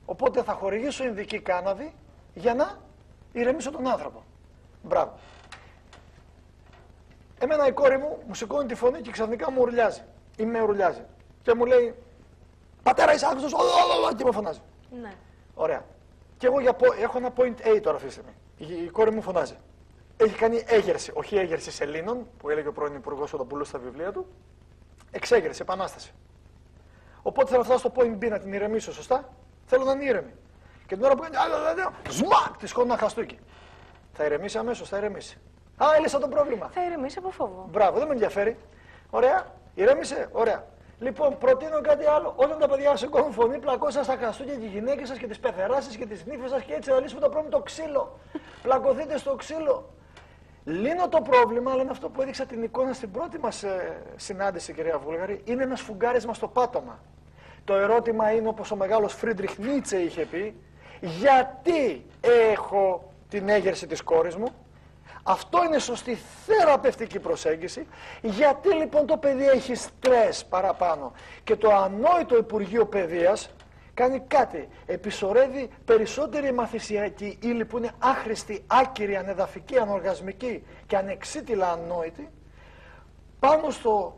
οπότε θα χορηγήσω ινδική κάναβη για να ηρεμήσω τον άνθρωπο. Μπράβο. Εμένα η κόρη μου σηκώνει τη φωνή και ξαφνικά μου ουρλιάζει. Ή με ουρλιάζει. Και μου λέει, πατέρα είσαι άγνωστος, και με φωνάζει. Ναι. Ωραία. Και εγώ έχω ένα point A τώρα αυτή τη στιγμή. Η κόρη μου φωνάζει. Έχει κάνει έγερση, όχι έγερση σελήνων, που έλεγε ο πρώην Υπουργός όταν πουλούσε στα βιβλία του. Εξέγερση, επανάσταση. Οπότε θέλω να φτάσω στο point B να την ηρεμήσω, σωστά. Θέλω να είναι ήρεμη. Και την ώρα που κάνει, σμακ, τη σκόνη ένα χαστούκι. Θα ηρεμήσει αμέσως, θα ηρεμήσει. Έλυσα το πρόβλημα. Θα ηρεμήσει από φόβο. Μπράβο, δεν με ενδιαφέρει. Ωραία, ηρέμησε, ωραία. Λοιπόν, προτείνω κάτι άλλο. Όταν τα παιδιά σηκώνουν φωνή, πλακώσα στα χαστούκια και οι γυναίκες σας και τις πεθεράς σας και τις νύφες σας και έτσι θα λύσουμε το πρόβλημα το ξύλο. Πλακωθείτε στο ξύλο. Λύνω το πρόβλημα, αλλά είναι αυτό που έδειξα την εικόνα στην πρώτη μας συνάντηση, κυρία Βούλγαρη, είναι ένα σφουγγάρισμα στο πάτωμα. Το ερώτημα είναι, όπως ο μεγάλος Φρίντριχ Νίτσε είχε πει, γιατί έχω την έγερση της κόρης μου? Αυτό είναι σωστή θεραπευτική προσέγγιση. Γιατί λοιπόν το παιδί έχει στρες παραπάνω? Και το ανόητο Υπουργείο Παιδείας κάνει κάτι. Επισορεύει περισσότερη μαθησιακή ύλη που είναι άχρηστη, άκυρη, ανεδαφική, ανοργασμική και ανεξίτηλα ανόητη πάνω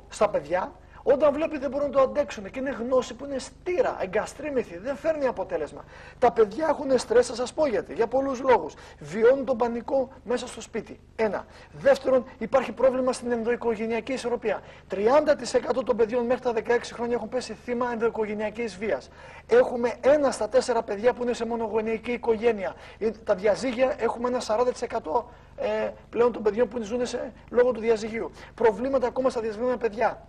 στα παιδιά, όταν βλέπει δεν μπορούν να το αντέξουν και είναι γνώση που είναι στήρα, εγκαστρίμηθη, δεν φέρνει αποτέλεσμα. Τα παιδιά έχουν στρες, θα σας πω γιατί, για πολλούς λόγους. Βιώνουν τον πανικό μέσα στο σπίτι. Ένα. Δεύτερον, υπάρχει πρόβλημα στην ενδοοικογενειακή ισορροπία. 30% των παιδιών μέχρι τα 16 χρόνια έχουν πέσει θύμα ενδοοικογενειακής βίας. Έχουμε 1 στα 4 παιδιά που είναι σε μονογονεϊκή οικογένεια. Τα διαζύγια έχουμε ένα 40% πλέον των παιδιών που ζουν λόγω του διαζυγίου. Προβλήματα ακόμα στα διαζυγμένα παιδιά.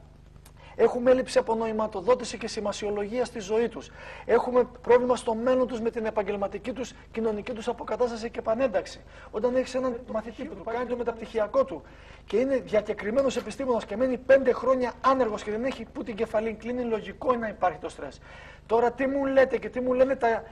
Έχουμε έλλειψη από νοηματοδότηση και σημασιολογία στη ζωή τους. Έχουμε πρόβλημα στο μέλλον τους με την επαγγελματική τους, κοινωνική τους αποκατάσταση και επανένταξη. Όταν έχεις έναν μαθητή που του κάνει το μεταπτυχιακό του και είναι διακεκριμένος επιστήμονας και μένει 5 χρόνια άνεργος και δεν έχει που την κεφαλή κλείνει, λογικό είναι να υπάρχει το στρες. Τώρα τι μου λέτε και τι μου λένε τα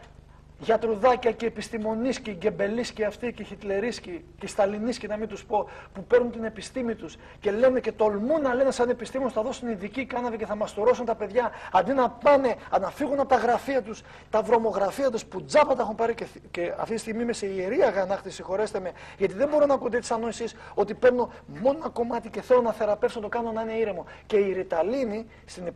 γιατρουδάκια και επιστημονίσκοι, και γκεμπελίσκοι αυτοί και χιτλερίσκοι και σταλινίσκοι, να μην τους πω, που παίρνουν την επιστήμη τους και λένε και τολμούν να λένε σαν επιστήμονες θα δώσουν ειδική κάναβη και θα μαστορώσουν τα παιδιά, αντί να πάνε να φύγουν από τα γραφεία τους, τα βρωμογραφεία τους που τζάπα τα έχουν πάρει και αυτή τη στιγμή είμαι σε ιερή αγανάκτηση, συγχωρέστε με, γιατί δεν μπορώ να ακούτε τις ανόησεις ότι παίρνω μόνο ένα κομμάτι και θέλω να θεραπεύσω, το κάνω να είναι ήρεμο. Και η ριταλίνη στην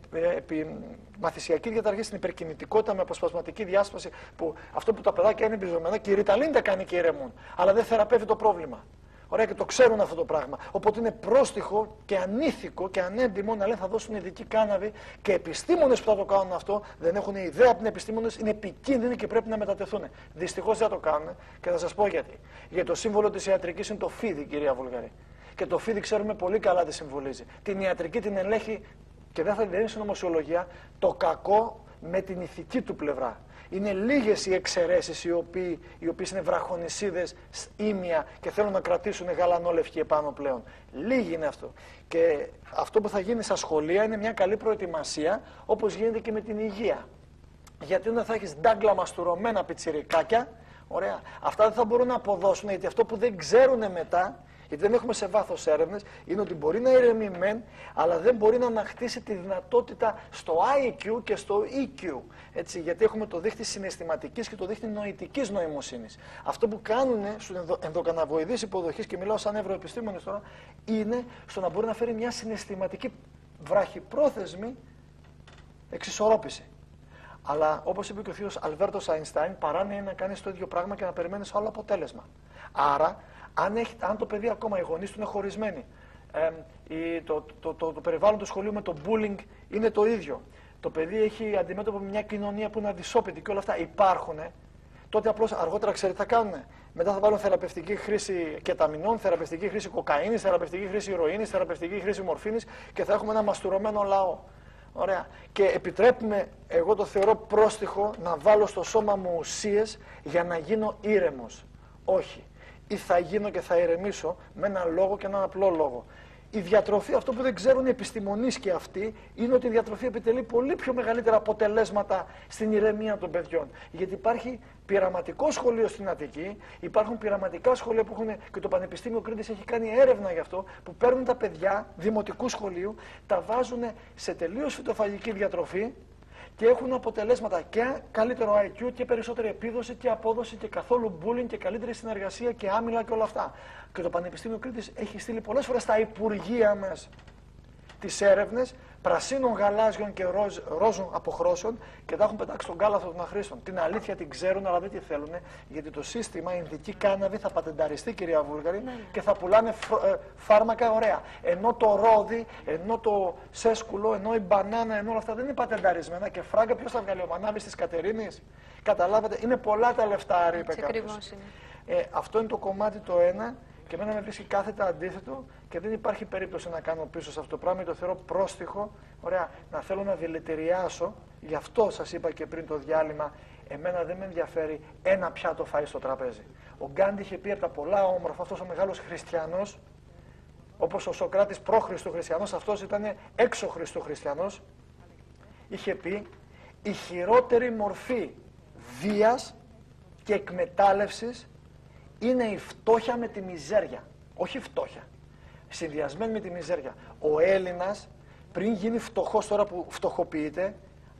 μαθησιακή διαταραχή, στην υπερκινητικότητα με αποσπασματική διάσπαση, που αυτό που τα παιδάκια είναι εμπειζωμένα και η ριταλίνη τα κάνει και ηρεμούν, αλλά δεν θεραπεύει το πρόβλημα. Ωραία, και το ξέρουν αυτό το πράγμα. Οπότε είναι πρόστιχο και ανήθικο και ανέντιμο να λένε θα δώσουν ειδική κάναβη και επιστήμονες που θα το κάνουν αυτό δεν έχουν ιδέα από την επιστήμονες, είναι επικίνδυνοι και πρέπει να μετατεθούν. Δυστυχώς δεν θα το κάνουν και θα σας πω γιατί. Γιατί το σύμβολο της ιατρικής είναι το φίδι, κυρία Βουλγαρή. Και το φίδι ξέρουμε πολύ καλά τι συμβολίζει. Την ιατρική την ελέγχει και δεν θα την είναι νομοσιολογία το κακό με την ηθική του πλευρά. Είναι λίγες οι εξαιρέσεις οι οποίες είναι βραχονισίδες, ήμια και θέλουν να κρατήσουν γαλανόλευκοι επάνω πλέον. Λίγοι είναι αυτό. Και αυτό που θα γίνει στα σχολεία είναι μια καλή προετοιμασία, όπως γίνεται και με την υγεία. Γιατί όταν θα έχεις ντάγκλα μαστουρωμένα πιτσιρικάκια, ωραία, αυτά δεν θα μπορούν να αποδώσουν, γιατί αυτό που δεν ξέρουν μετά, γιατί δεν έχουμε σε βάθος έρευνες, είναι ότι μπορεί να ηρεμεί μεν, αλλά δεν μπορεί να ανακτήσει τη δυνατότητα στο IQ και στο EQ. Έτσι, γιατί έχουμε το δίχτυ συναισθηματικής και το δίχτυ νοητικής νοημοσύνης. Αυτό που κάνουν στους ενδοκαναβοειδείς υποδοχείς, και μιλάω σαν νευροεπιστήμονες τώρα, είναι στο να μπορεί να φέρει μια συναισθηματική βραχυπρόθεσμη εξισορρόπηση. Αλλά όπως είπε και ο θείος Αλβέρτος Αϊνστάιν, παράνοια είναι να κάνεις το ίδιο πράγμα και να περιμένεις άλλο αποτέλεσμα. Άρα, αν το παιδί ακόμα, οι γονείς του είναι χωρισμένοι, το περιβάλλον του σχολείου με το bullying είναι το ίδιο, το παιδί έχει αντιμέτωπο μια κοινωνία που είναι αδυσόπιτη και όλα αυτά υπάρχουν, τότε απλώς αργότερα ξέρετε τι θα κάνουν. Μετά θα βάλουν θεραπευτική χρήση κεταμινών, θεραπευτική χρήση κοκαίνης, θεραπευτική χρήση ηρωίνης, θεραπευτική χρήση μορφίνης και θα έχουμε ένα μαστουρωμένο λαό. Ωραία. Και επιτρέπουμε, εγώ το θεωρώ πρόστιχο, να βάλω στο σώμα μου ουσίες για να γίνω ήρεμος. Όχι. Ή θα γίνω και θα ηρεμήσω με έναν λόγο και έναν απλό λόγο. Η διατροφή, αυτό που δεν ξέρουν οι επιστημονείς και αυτοί, είναι ότι η διατροφή επιτελεί πολύ πιο μεγαλύτερα αποτελέσματα στην ηρεμία των παιδιών. Γιατί υπάρχει πειραματικό σχολείο στην Αττική, υπάρχουν πειραματικά σχολεία που έχουν, και το Πανεπιστήμιο Κρήτης έχει κάνει έρευνα γι' αυτό, που παίρνουν τα παιδιά δημοτικού σχολείου, τα βάζουν σε τελείως φυτοφαγική διατροφή και έχουν αποτελέσματα και καλύτερο IQ και περισσότερη επίδοση και απόδοση και καθόλου bullying και καλύτερη συνεργασία και άμυλα και όλα αυτά. Και το Πανεπιστήμιο Κρήτης έχει στείλει πολλές φορές στα υπουργεία μας τις έρευνες πρασίνων, γαλάζιων και ρόζων αποχρώσεων και τα έχουν πετάξει στον κάλαθο των αχρήστων. Την αλήθεια την ξέρουν, αλλά δεν τη θέλουν, γιατί το σύστημα, η ειδική κάναβη θα πατενταριστεί, κυρία Βούλγαρη, και θα πουλάνε φάρμακα ωραία. Ενώ το ρόδι, ενώ το σέσκουλο, ενώ η μπανάνα, ενώ όλα αυτά δεν είναι πατενταρισμένα και φράγκα ποιος θα βγάλει, ο Μανάβης της Κατερίνης. Καταλάβατε, είναι πολλά τα λεφτά, είπε κάποιος. Αυτό είναι το κομμάτι το ένα. Και εμένα με βρίσκει κάθετα αντίθετο και δεν υπάρχει περίπτωση να κάνω πίσω σε αυτό το πράγμα. Το θεωρώ πρόστιχο, ωραία, να θέλω να δηλητηριάσω. Γι' αυτό σας είπα και πριν το διάλειμμα, εμένα δεν με ενδιαφέρει ένα πιάτο φαΐ στο τραπέζι. Ο Γκάντι είχε πει από τα πολλά όμορφα, αυτός ο μεγάλος χριστιανός, όπως ο Σοκράτης προ-Χριστού χριστιανός, αυτός ήταν έξω Χριστού χριστιανός, είχε πει η χειρότερη μορφή βίας και εκμετάλλευσης είναι η φτώχεια με τη μιζέρια. Όχι φτώχεια. Συνδυασμένη με τη μιζέρια. Ο Έλληνας πριν γίνει φτωχός, τώρα που φτωχοποιείται,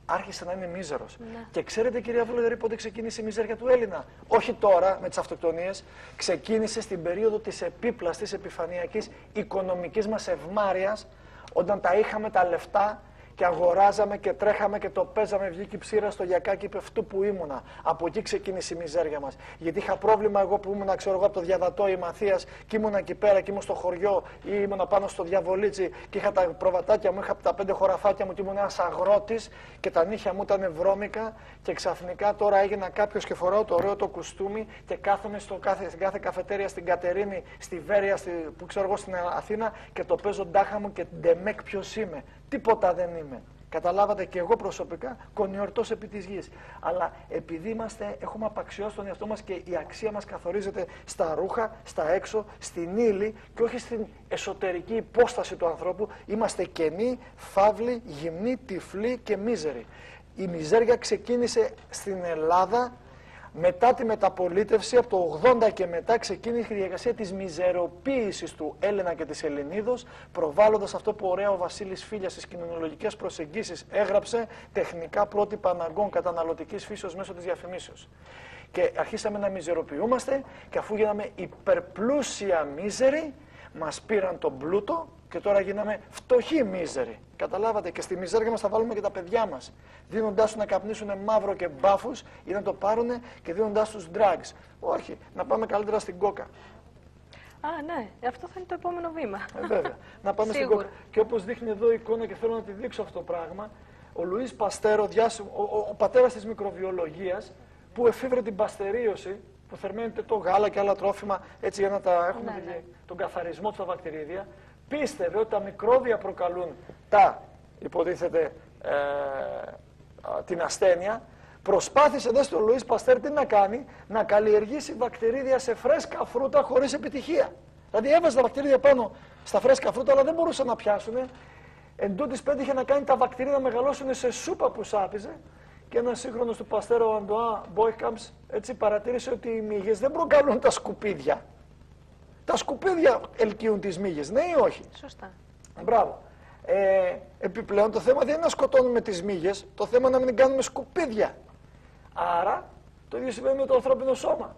άρχισε να είναι μίζερος. Ναι. Και ξέρετε, κυρία Βούλγαρη, πότε ξεκίνησε η μιζέρια του Έλληνα? Όχι τώρα με τις αυτοκτονίες, ξεκίνησε στην περίοδο της επίπλαστης επιφανειακής οικονομικής μας ευμάρειας, όταν τα είχαμε τα λεφτά και αγοράζαμε και τρέχαμε και το παίζαμε, βγήκε η ψήρα στο γιακάκι, είπε αυτού που ήμουνα. Από εκεί ξεκίνησε η μιζέρια μας. Γιατί είχα πρόβλημα εγώ που ήμουνα, ξέρω εγώ, από το Διαδατό ή Μαθίας και ήμουνα εκεί πέρα και ήμουν στο χωριό ή ήμουνα πάνω στο Διαβολίτσι και είχα τα προβατάκια μου, είχα τα 5 χωραφάκια μου και ήμουν ένας αγρότης και τα νύχια μου ήταν βρώμικα και ξαφνικά τώρα έγινα κάποιος και φοράω το ωραίο το κουστούμι και κάθομαι στην κάθε καφετέρια στην Κατερίνη, στη Βέρεια, που ξέρω εγώ στην Αθήνα και το παίζω ντάχα μου και ντεμέκ ποιος είμαι. Τίποτα δεν είμαι. Καταλάβατε, και εγώ προσωπικά κονιορτός επί της γης. Αλλά επειδή έχουμε απαξιώσει τον εαυτό μας και η αξία μας καθορίζεται στα ρούχα, στα έξω, στην ύλη και όχι στην εσωτερική υπόσταση του ανθρώπου, είμαστε κενοί, φαύλοι, γυμνοί, τυφλοί και μίζεροι. Η μιζέρια ξεκίνησε στην Ελλάδα μετά τη μεταπολίτευση, από το 80 και μετά ξεκίνησε η διαδικασία της μιζεροποίησης του Έλληνα και της Ελληνίδος, προβάλλοντας αυτό που ωραία ο Βασίλης Φίλιας στις κοινωνιολογικές προσεγγίσεις έγραψε, τεχνικά πρότυπα αναγκών καταναλωτικής φύσεως μέσω της διαφημίσεως. Και αρχίσαμε να μιζεροποιούμαστε και αφού γίναμε υπερπλούσια μίζεροι, μας πήραν τον πλούτο και τώρα γίναμε φτωχοί μίζεροι. Καταλάβατε, και στη μιζέρια μας θα βάλουμε και τα παιδιά μας. Δίνοντάς τους να καπνίσουν μαύρο και μπάφους ή να το πάρουν και δίνοντάς τους drugs. Όχι, να πάμε καλύτερα στην κόκα. Α, ναι, αυτό θα είναι το επόμενο βήμα. Βέβαια, να πάμε στην κόκα. Και όπως δείχνει εδώ η εικόνα και θέλω να τη δείξω αυτό το πράγμα, ο Λουίς Παστέρ, ο πατέρας της μικροβιολογίας, που εφήβρε την παστερίωση, που θερμαίνεται το γάλα και άλλα τρόφιμα έτσι για να τα έχουμε τον καθαρισμό του τα βακτηρίδια, πίστευε ότι τα μικρόβια προκαλούν υποτίθεται την ασθένεια. Προσπάθησε εδώ στο Λουίς Παστέρ τι να κάνει, να καλλιεργήσει βακτηρίδια σε φρέσκα φρούτα χωρίς επιτυχία. Δηλαδή έβαζε τα βακτηρίδια πάνω στα φρέσκα φρούτα, αλλά δεν μπορούσαν να πιάσουν. Εν τούτης πέτυχε να κάνει τα βακτηρίδια να μεγαλώσουν σε σούπα που σάπιζε. Και ένας σύγχρονος του Παστέρ, ο Αντουά Μπόικαμπς, έτσι παρατήρησε ότι οι μύγες δεν προκαλούν τα σκουπίδια. Τα σκουπίδια ελκύουν τις μύγες, ναι ή όχι? Σωστά. Μπράβο. Επιπλέον το θέμα δεν είναι να σκοτώνουμε τις μύγες, το θέμα είναι να μην κάνουμε σκουπίδια. Άρα το ίδιο συμβαίνει με το ανθρώπινο σώμα.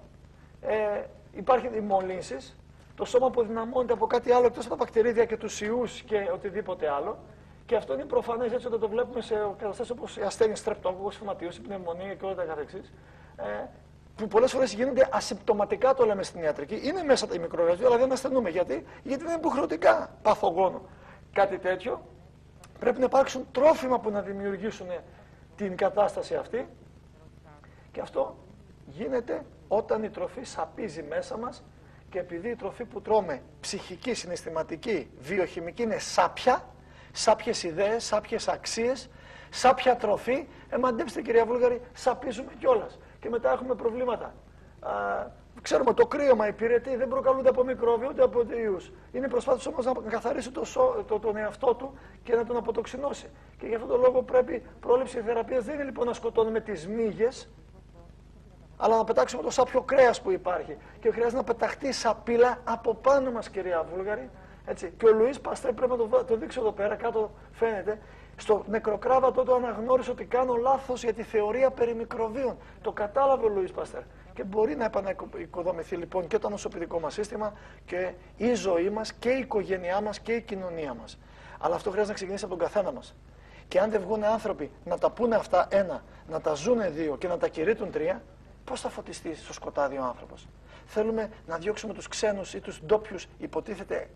Υπάρχουν οι μολύνσεις, το σώμα αποδυναμώνεται από κάτι άλλο εκτός από τα βακτηρίδια και τους ιούς και οτιδήποτε άλλο. Και αυτό είναι προφανές έτσι όταν το βλέπουμε σε καταστάσεις όπως οι ασθένειες στρεπτόκοκος, φυματίωση, πνευμονία και όλα τα καθεξής. Που πολλές φορές γίνονται ασυμπτωματικά, το λέμε στην ιατρική. Είναι μέσα τα μικροοργανισμοί, αλλά δεν ασθενούμε. Γιατί είναι υποχρεωτικά παθογόνο. Κάτι τέτοιο πρέπει να υπάρξουν τρόφιμα που να δημιουργήσουν την κατάσταση αυτή. Και αυτό γίνεται όταν η τροφή σαπίζει μέσα μας και επειδή η τροφή που τρώμε ψυχική, συναισθηματική, βιοχημική είναι σάπια, σάπιες ιδέες, σάπιες αξίες, σάπια τροφή, μαντέψτε κυρία Βούλγαρη, σαπίζουμε κιόλας. Και μετά έχουμε προβλήματα. Ξέρουμε το κρύωμα, οι πυρετοί δεν προκαλούνται από μικρόβιο ούτε από ιούς. Είναι η προσπάθεια όμως να καθαρίσει τον εαυτό του και να τον αποτοξινώσει. Και γι' αυτόν τον λόγο πρέπει πρόληψη θεραπείας δεν είναι λοιπόν να σκοτώνουμε τις μύγες, αλλά να πετάξουμε το σάπιο κρέας που υπάρχει. Και χρειάζεται να πεταχτεί σαπίλα από πάνω μας, κυρία Βούλγαρη. Έτσι. Και ο Λουίς Παστέρ, πρέπει να το δείξω εδώ πέρα, κάτω φαίνεται, στο νεκροκράβατο του αναγνώρισε ότι κάνω λάθος για τη θεωρία περί μικροβίων. Το κατάλαβε ο Λουίς Παστέρ. Και μπορεί να επαναοικοδομηθεί λοιπόν και το νοσοποιητικό μας σύστημα και η ζωή μας και η οικογένειά μας και η κοινωνία μας. Αλλά αυτό χρειάζεται να ξεκινήσει από τον καθένα μας. Και αν δεν βγουν άνθρωποι να τα πούνε αυτά ένα, να τα ζουνε δύο και να τα κηρύττουν τρία, πώς θα φωτιστεί στο σκοτάδι ο άνθρωπος? Θέλουμε να διώξουμε τους ξένους ή τους ντόπιους υποτίθεται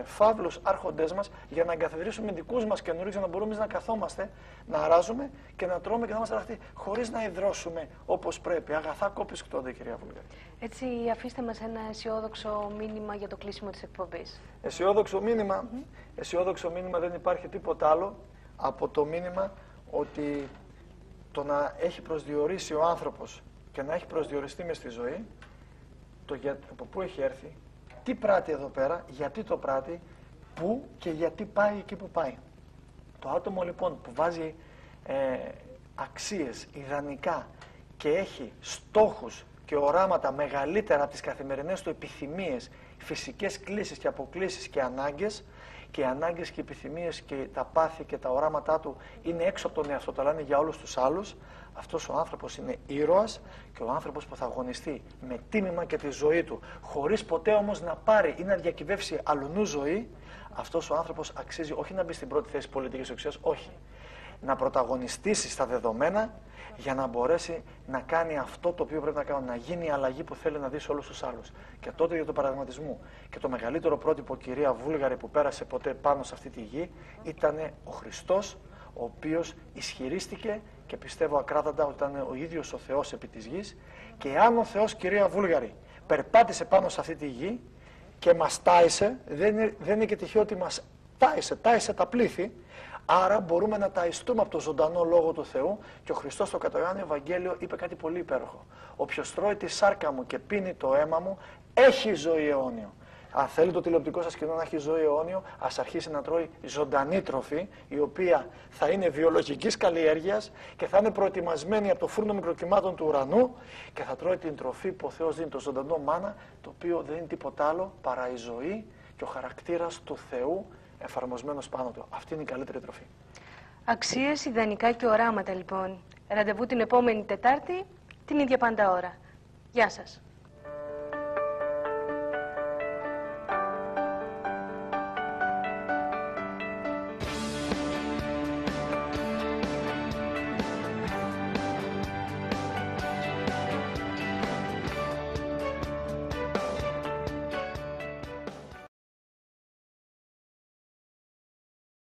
φαύλους άρχοντές μας για να εγκαθιδρύσουμε δικούς μας καινούριους, για να μπορούμε να καθόμαστε, να αράζουμε και να τρώμε και να είμαστε αραχτοί χωρίς να υδρώσουμε όπως πρέπει. Αγαθά κόπης κτώνται, κυρία Βούλγαρη. Έτσι, αφήστε μας ένα αισιόδοξο μήνυμα για το κλείσιμο της εκπομπής. Αισιόδοξο μήνυμα. Αισιόδοξο μήνυμα δεν υπάρχει τίποτα άλλο από το μήνυμα ότι το να έχει προσδιορίσει ο άνθρωπος και να έχει προσδιοριστεί μες στη ζωή, από πού έχει έρθει, τι πράττει εδώ πέρα, γιατί το πράττει, πού και γιατί πάει εκεί που πάει. Το άτομο λοιπόν που βάζει αξίες ιδανικά και έχει στόχους και οράματα μεγαλύτερα από τις καθημερινές του επιθυμίες, φυσικές κλίσεις και αποκλίσεις και ανάγκες, και οι ανάγκες και οι επιθυμίες και τα πάθη και τα οράματά του είναι έξω από τον εαυτό του, αλλά είναι για όλους τους άλλους, αυτός ο άνθρωπος είναι ήρωας και ο άνθρωπος που θα αγωνιστεί με τίμημα και τη ζωή του, χωρίς ποτέ όμως να πάρει ή να διακυβεύσει αλλονού ζωή, αυτός ο άνθρωπος αξίζει όχι να μπει στην πρώτη θέση πολιτικής εξουσίας, όχι. Να πρωταγωνιστήσει στα δεδομένα για να μπορέσει να κάνει αυτό το οποίο πρέπει να κάνει, να γίνει η αλλαγή που θέλει να δει σε όλους τους άλλους. Και τότε για το παραδειγματισμό. Και το μεγαλύτερο πρότυπο, κυρία Βούλγαρη, που πέρασε ποτέ πάνω σε αυτή τη γη ήταν ο Χριστός, ο οποίος ισχυρίστηκε και πιστεύω ακράδαντα ότι ήταν ο ίδιος ο Θεός επί της γης. Και αν ο Θεός, κυρία Βούλγαρη, περπάτησε πάνω σε αυτή τη γη και μας τάισε, δεν είναι και τυχαίο ότι μας τάισε τα πλήθη. Άρα μπορούμε να ταϊστούμε από το ζωντανό Λόγο του Θεού και ο Χριστός στο κατά Ιωάννη Ευαγγέλιο είπε κάτι πολύ υπέροχο. Όποιος τρώει τη σάρκα μου και πίνει το αίμα μου έχει ζωή αιώνιο. Αν θέλει το τηλεοπτικό σας κοινό να έχει ζωή αιώνιο, ας αρχίσει να τρώει ζωντανή τροφή, η οποία θα είναι βιολογικής καλλιέργειας και θα είναι προετοιμασμένη από το φούρνο μικροκυμάτων του ουρανού και θα τρώει την τροφή που ο Θεός δίνει, το ζωντανό μάνα, το οποίο δεν είναι τίποτα άλλο παρά η ζωή και ο χαρακτήρας του Θεού εφαρμοσμένος πάνω του. Αυτή είναι η καλύτερη τροφή. Αξίες, ιδανικά και οράματα λοιπόν. Ραντεβού την επόμενη Τετάρτη, την ίδια πάντα ώρα. Γεια σας.